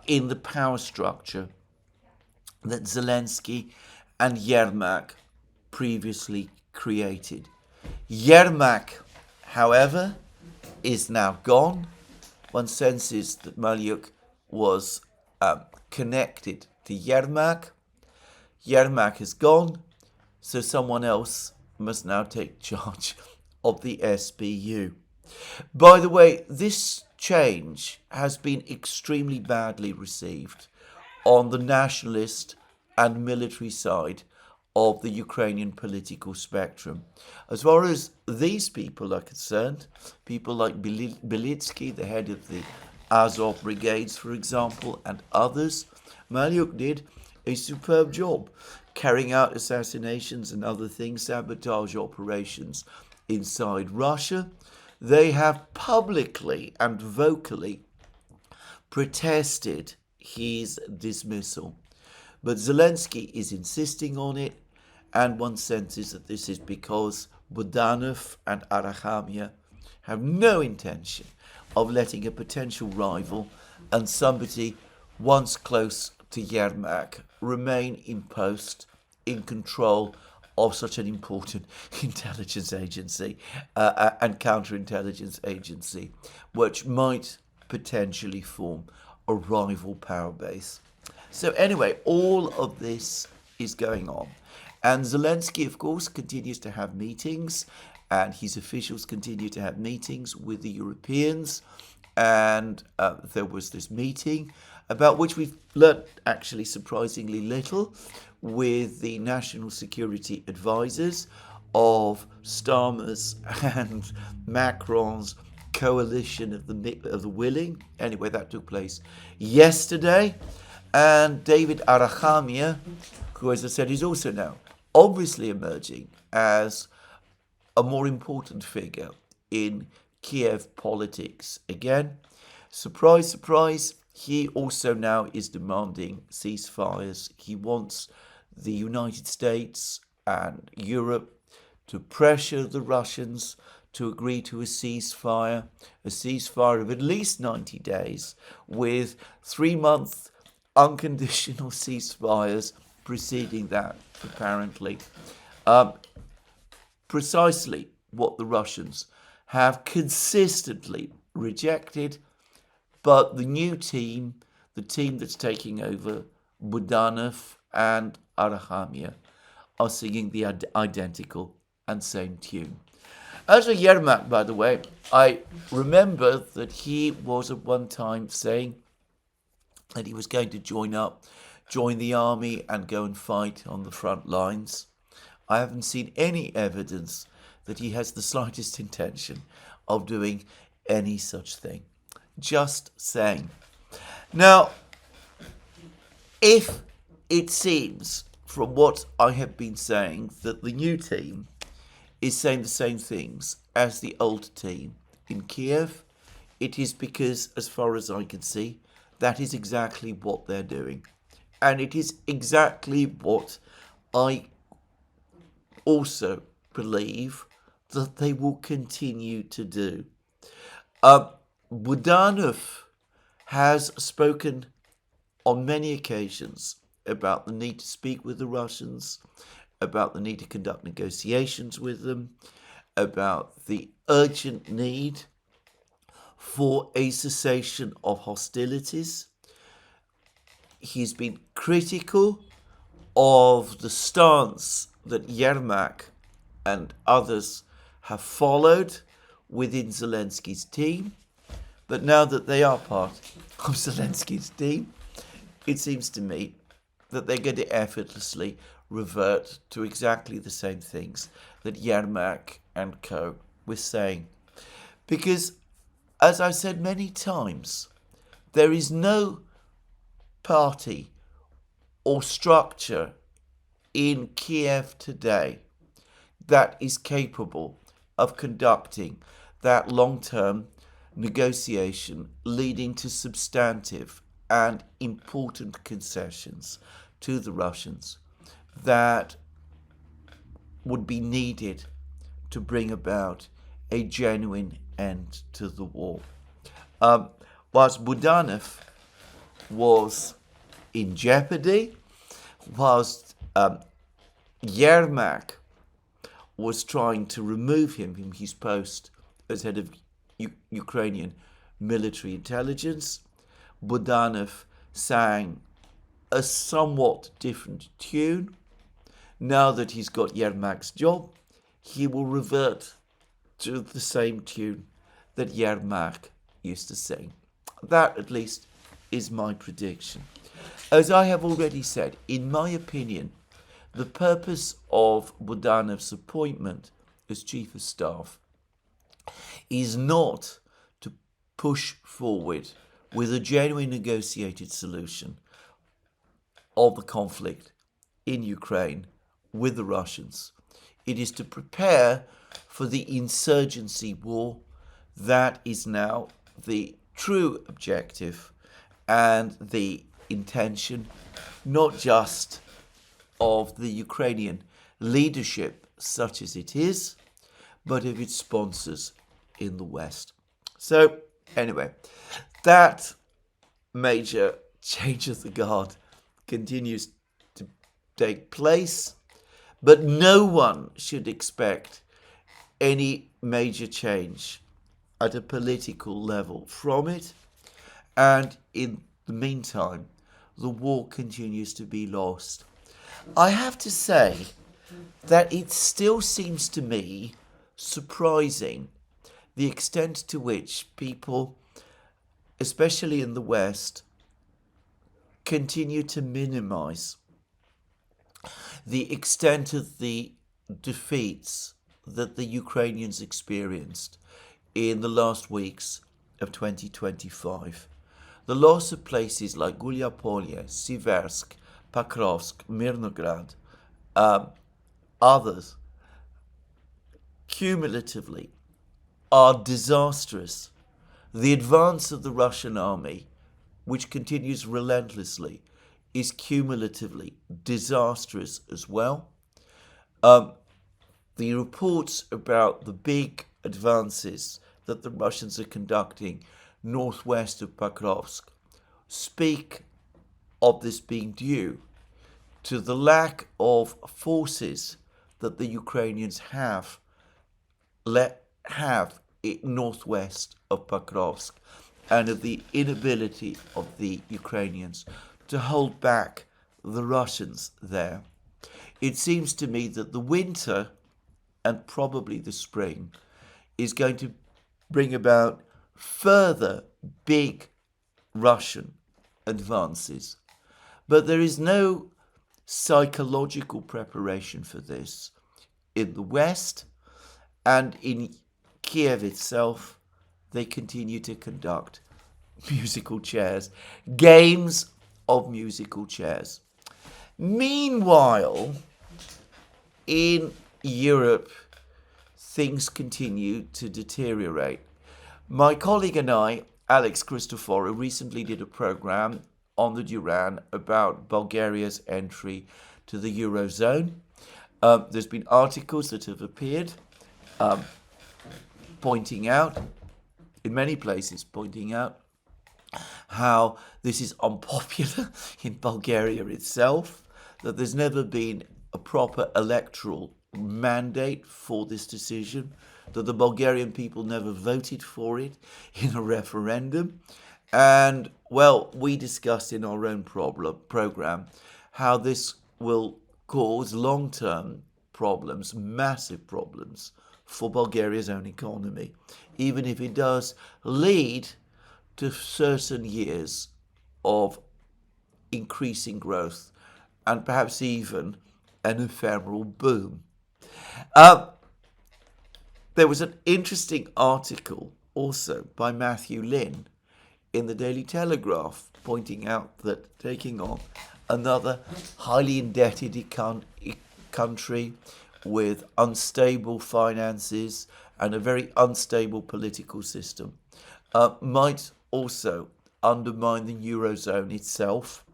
in the power structure that Zelensky and Yermak previously created. Yermak however, is now gone. One senses that Maliuk was connected to Yermak. Yermak is gone, so someone else must now take charge of the SBU. By the way, this change has been extremely badly received on the nationalist and military side of the Ukrainian political spectrum. As far as these people are concerned, people like Belitsky, the head of the Azov brigades, for example, and others, Maliuk did a superb job carrying out assassinations and other things, sabotage operations inside Russia. They have publicly and vocally protested his dismissal. But Zelensky is insisting on it, and one senses that this is because Budanov and Arachamia have no intention of letting a potential rival and somebody once close to Yermak remain in post, in control of such an important intelligence agency and counterintelligence agency, which might potentially form a rival power base. So anyway, all of this is going on. And Zelensky, of course, continues to have meetings, and his officials continue to have meetings with the Europeans. And there was this meeting about which we've learnt actually surprisingly little with the national security advisors of Starmer's and Macron's coalition of the willing. Anyway, that took place yesterday. And David Arachamia, who, as I said, is also now obviously emerging as a more important figure in Kiev politics. Again, surprise, surprise, he also now is demanding ceasefires. He wants the United States and Europe to pressure the Russians to agree to a ceasefire of at least 90 days, with 3-month unconditional ceasefires preceding that, apparently. Precisely what the Russians have consistently rejected, but the new team, the team that's taking over, Budanov and Arachamia, are singing the identical and same tune. As for Yermak, by the way, I remember that he was at one time saying that he was going to join the army and go and fight on the front lines. I haven't seen any evidence that he has the slightest intention of doing any such thing. Just saying. Now, if it seems from what I have been saying that the new team is saying the same things as the old team in Kiev, it is because, as far as I can see, that is exactly what they're doing. And it is exactly what I also believe that they will continue to do. Budanov has spoken on many occasions about the need to speak with the Russians, about the need to conduct negotiations with them, about the urgent need for a cessation of hostilities. He's been critical of the stance that Yermak and others have followed within Zelensky's team. But now that they are part of Zelensky's team, it seems to me that they're going to effortlessly revert to exactly the same things that Yermak and co were saying. Because, as I've said many times, there is no party or structure in Kiev today that is capable of conducting that long-term negotiation leading to substantive and important concessions to the Russians that would be needed to bring about a genuine end to the war. Whilst Budanov was in jeopardy, whilst Yermak was trying to remove him from his post as head of Ukrainian military intelligence. Budanov sang a somewhat different tune. Now that he's got Yermak's job, he will revert to the same tune that Yermak used to sing. That, at least, is my prediction. As I have already said, in my opinion, the purpose of Budanov's appointment as Chief of Staff is not to push forward with a genuine negotiated solution of the conflict in Ukraine with the Russians. It is to prepare for the insurgency war that is now the true objective and the intention, not just of the Ukrainian leadership, such as it is, but of its sponsors in the West. So, anyway, that major change of the guard continues to take place, but no one should expect any major change at a political level from it. And in the meantime, the war continues to be lost. I have to say that it still seems to me surprising the extent to which people, especially in the West, continue to minimize the extent of the defeats that the Ukrainians experienced in the last weeks of 2025. The loss of places like Gulyapolye, Siversk, Pakrovsk, Mirnograd, others, cumulatively, are disastrous. The advance of the Russian army, which continues relentlessly, is cumulatively disastrous as well. The reports about the big advances that the Russians are conducting northwest of Pakrovsk speak of this being due to the lack of forces that the Ukrainians have northwest of Pakrovsk, and of the inability of the Ukrainians to hold back the Russians there. It seems to me that the winter and probably the spring is going to bring about further big Russian advances. But there is no psychological preparation for this in the West, and in Kiev itself, they continue to conduct musical chairs, games of musical chairs. Meanwhile, in Europe, things continue to deteriorate. My colleague and I, Alex Christoforou, recently did a program on the Duran about Bulgaria's entry to the Eurozone. There's been articles that have appeared pointing out, in many places, pointing out how this is unpopular in Bulgaria itself, that there's never been a proper electoral mandate for this decision, that the Bulgarian people never voted for it in a referendum. And, well, we discussed in our own program how this will cause long-term problems, massive problems, for Bulgaria's own economy, even if it does lead to certain years of increasing growth and perhaps even an ephemeral boom. There was an interesting article also by Matthew Lynn in the Daily Telegraph pointing out that taking on another highly indebted country with unstable finances and a very unstable political system might also undermine the Eurozone itself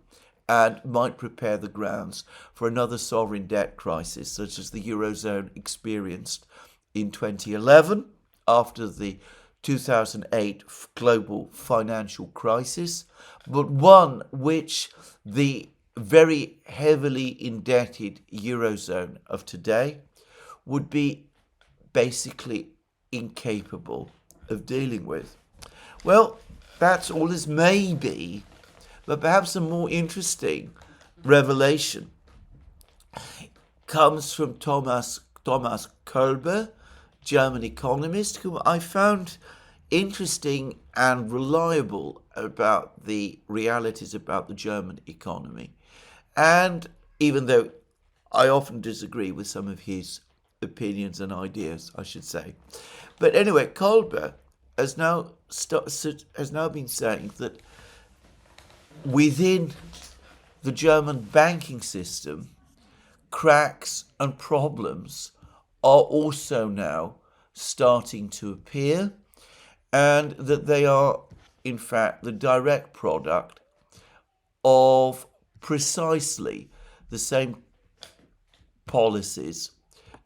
and might prepare the grounds for another sovereign debt crisis such as the Eurozone experienced in 2011 after the 2008 global financial crisis, but one which the very heavily indebted Eurozone of today would be basically incapable of dealing with. Well, that's all as maybe, but perhaps a more interesting revelation comes from Thomas Kolbe, German economist, whom I found interesting and reliable about the realities about the German economy. And even though I often disagree with some of his opinions and ideas, I should say. But anyway, Kolbe has now been saying that within the German banking system, cracks and problems are also now starting to appear, and that they are, in fact, the direct product of precisely the same policies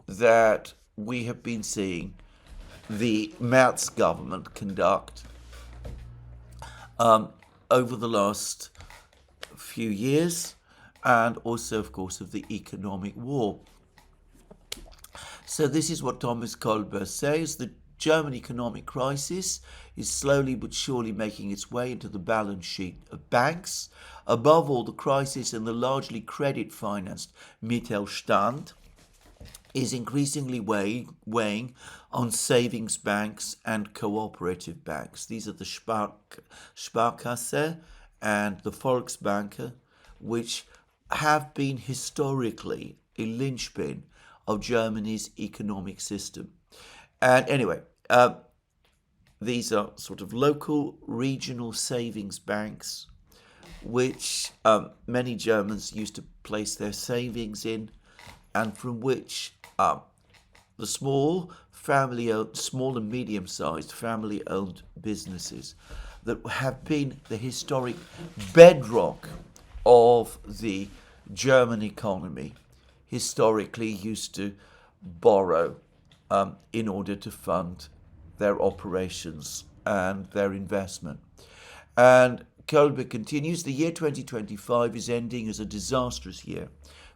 that we have been seeing the Merz government conduct over the last few years, and also, of course, of the economic war. So this is what Thomas Kolbe says: the German economic crisis is slowly but surely making its way into the balance sheet of banks. Above all, the crisis in the largely credit-financed Mittelstand is increasingly weighing on savings banks and cooperative banks. These are the Sparkasse and the Volksbank, which have been historically a linchpin of Germany's economic system. And anyway, these are sort of local regional savings banks, which many Germans used to place their savings in, and from which the small and medium-sized family-owned businesses that have been the historic bedrock of the German economy historically used to borrow in order to fund their operations and their investment. And Kolbe continues, the year 2025 is ending as a disastrous year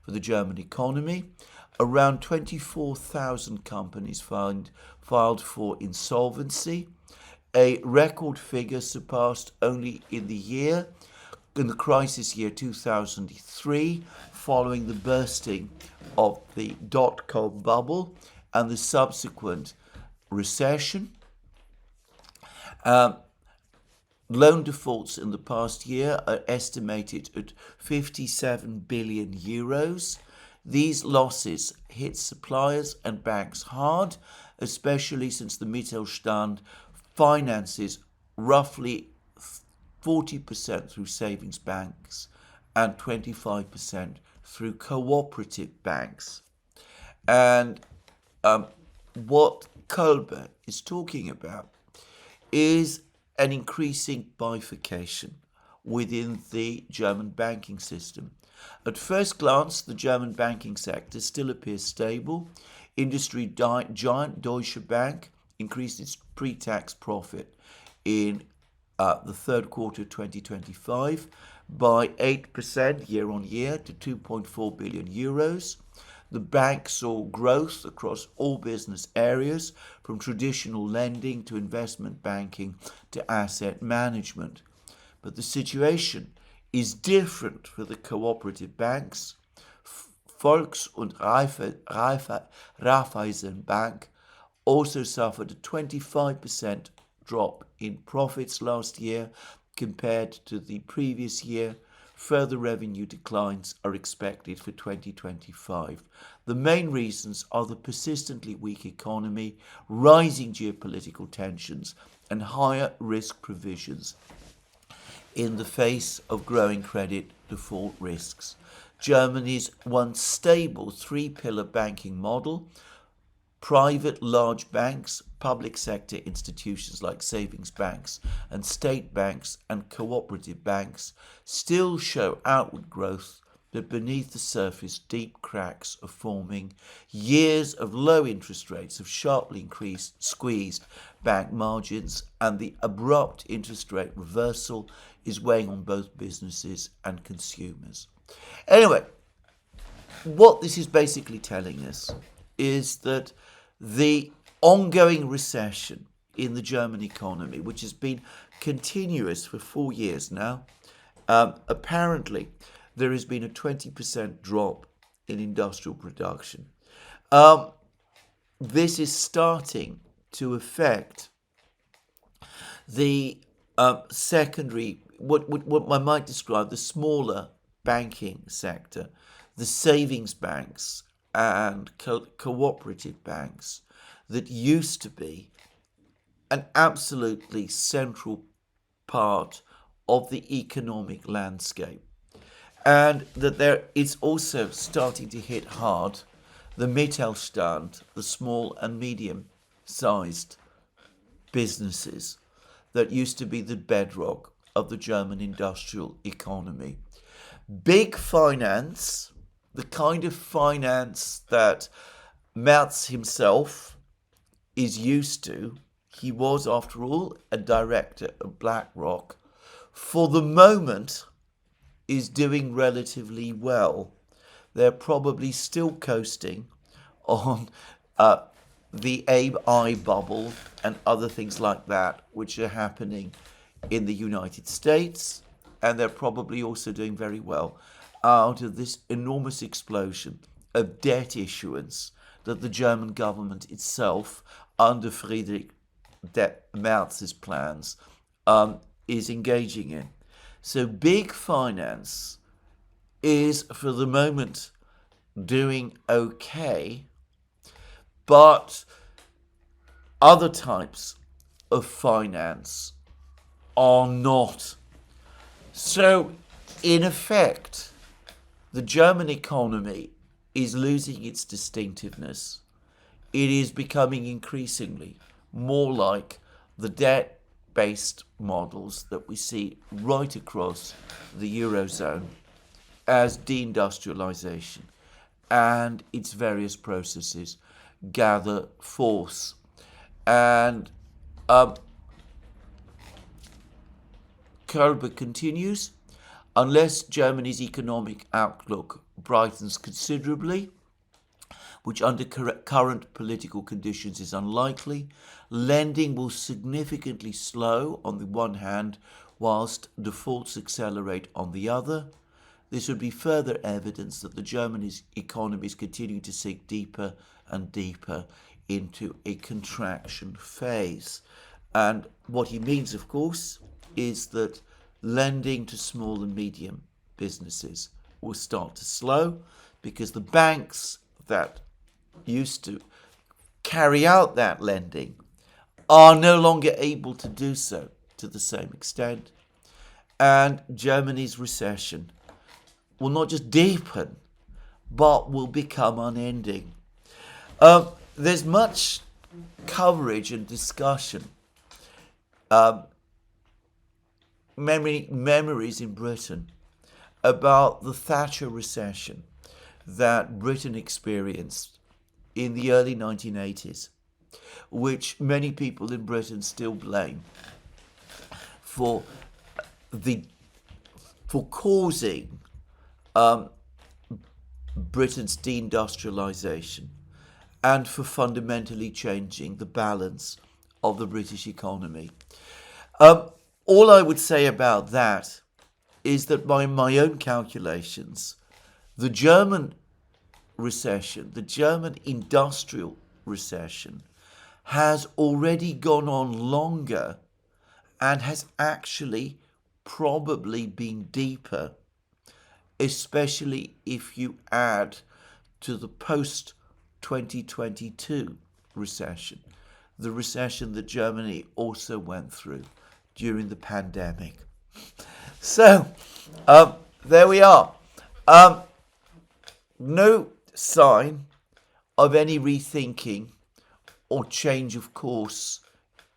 for the German economy. Around 24,000 companies filed for insolvency, a record figure surpassed only in the crisis year 2003, following the bursting of the dot-com bubble and the subsequent recession. Loan defaults in the past year are estimated at 57 billion euros. These losses hit suppliers and banks hard, especially since the Mittelstand finances roughly 40% through savings banks and 25% through cooperative banks. And what Kolbe is talking about is an increasing bifurcation within the German banking system. At first glance, the German banking sector still appears stable. Industry giant Deutsche Bank increased its pre-tax profit in the third quarter of 2025 by 8% year on year to 2.4 billion euros. The bank saw growth across all business areas, from traditional lending to investment banking to asset management. But the situation is different for the cooperative banks. Volks- und Raiffeisen Bank also suffered a 25% drop in profits last year compared to the previous year. Further revenue declines are expected for 2025. The main reasons are the persistently weak economy, rising geopolitical tensions, and higher risk provisions in the face of growing credit default risks. Germany's once stable three-pillar banking model, private large banks, public sector institutions like savings banks and state banks and cooperative banks still show outward growth, but beneath the surface deep cracks are forming. Years of low interest rates have sharply squeezed bank margins, and the abrupt interest rate reversal is weighing on both businesses and consumers. Anyway, what this is basically telling us is that the ongoing recession in the German economy, which has been continuous for 4 years now. Apparently, there has been a 20% drop in industrial production. This is starting to affect the secondary, what I might describe the smaller banking sector, the savings banks and cooperative banks that used to be an absolutely central part of the economic landscape. And that it's also starting to hit hard the Mittelstand, the small and medium-sized businesses that used to be the bedrock of the German industrial economy. Big finance, the kind of finance that Merz himself is used to, he was, after all, a director of BlackRock, for the moment is doing relatively well. They're probably still coasting on the AI bubble and other things like that, which are happening in the United States. And they're probably also doing very well out of this enormous explosion of debt issuance that the German government itself, under Friedrich Merz's plans, is engaging in. So big finance is, for the moment, doing okay, but other types of finance are not. So, in effect, the German economy is losing its distinctiveness. It is becoming increasingly more like the debt-based models that we see right across the Eurozone as deindustrialization and its various processes gather force. And Kolbe continues, unless Germany's economic outlook brightens considerably, which under current political conditions is unlikely, lending will significantly slow on the one hand, whilst defaults accelerate on the other. This would be further evidence that the German economy is continuing to sink deeper and deeper into a contraction phase. And what he means, of course, is that lending to small and medium businesses will start to slow because the banks that used to carry out that lending are no longer able to do so to the same extent. And Germany's recession will not just deepen, but will become unending. There's much coverage and discussion, memories in Britain about the Thatcher recession that Britain experienced in the early 1980s, which many people in Britain still blame for causing Britain's deindustrialization and for fundamentally changing the balance of the British economy. All I would say about that is that by my own calculations, the German recession, the German industrial recession, has already gone on longer and has actually probably been deeper, especially if you add to the post-2022 recession, the recession that Germany also went through during the pandemic. So, there we are. No sign of any rethinking or change of course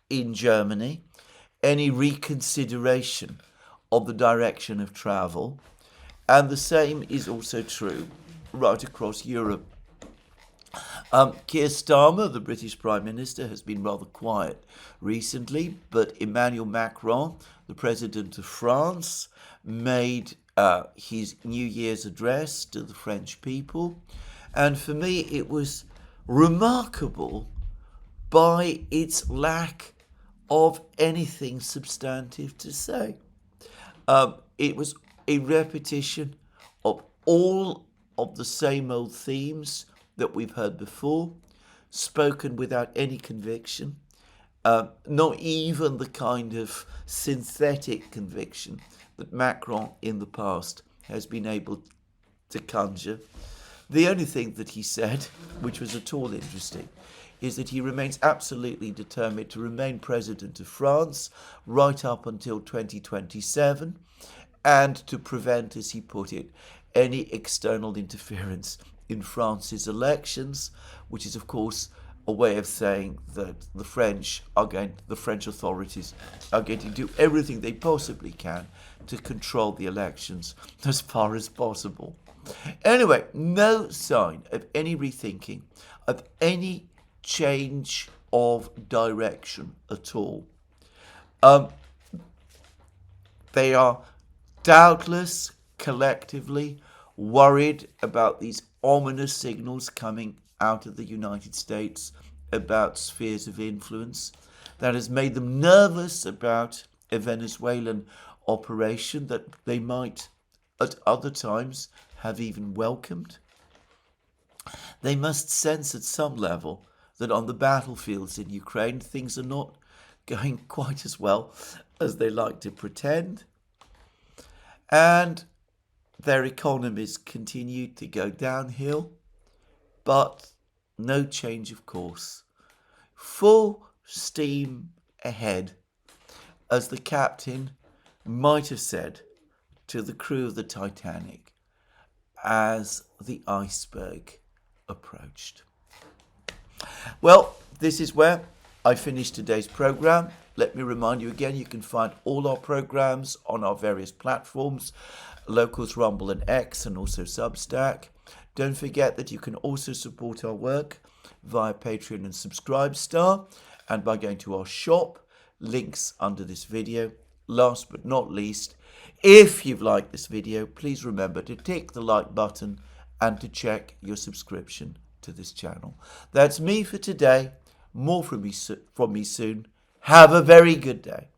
in Germany, any reconsideration of the direction of travel, and the same is also true right across Europe. Keir Starmer, the British Prime Minister, has been rather quiet recently, but Emmanuel Macron, the President of France, made his New Year's address to the French people. And for me, it was remarkable by its lack of anything substantive to say. It was a repetition of all of the same old themes that we've heard before, spoken without any conviction, not even the kind of synthetic conviction that Macron in the past has been able to conjure. The only thing that he said, which was at all interesting, is that he remains absolutely determined to remain president of France right up until 2027 and to prevent, as he put it, any external interference in France's elections, which is, of course, a way of saying that the French authorities are going to do everything they possibly can to control the elections as far as possible. Anyway, no sign of any rethinking, of any change of direction at all. They are doubtless collectively worried about these ominous signals coming out of the United States about spheres of influence. That has made them nervous about a Venezuelan operation that they might at other times have even welcomed. They must sense at some level that on the battlefields in Ukraine things are not going quite as well as they like to pretend. And their economies continue to go downhill, but no change of course. Full steam ahead, as the captain might have said to the crew of the Titanic as the iceberg approached. Well, this is where I finish today's program. Let me remind you again, you can find all our programs on our various platforms, Locals, Rumble and X, and also Substack. Don't forget that you can also support our work via Patreon and Subscribestar, and by going to our shop, links under this video. Last but not least, if you've liked this video, please remember to tick the like button and to check your subscription to this channel. That's me for today. More from me soon. Have a very good day.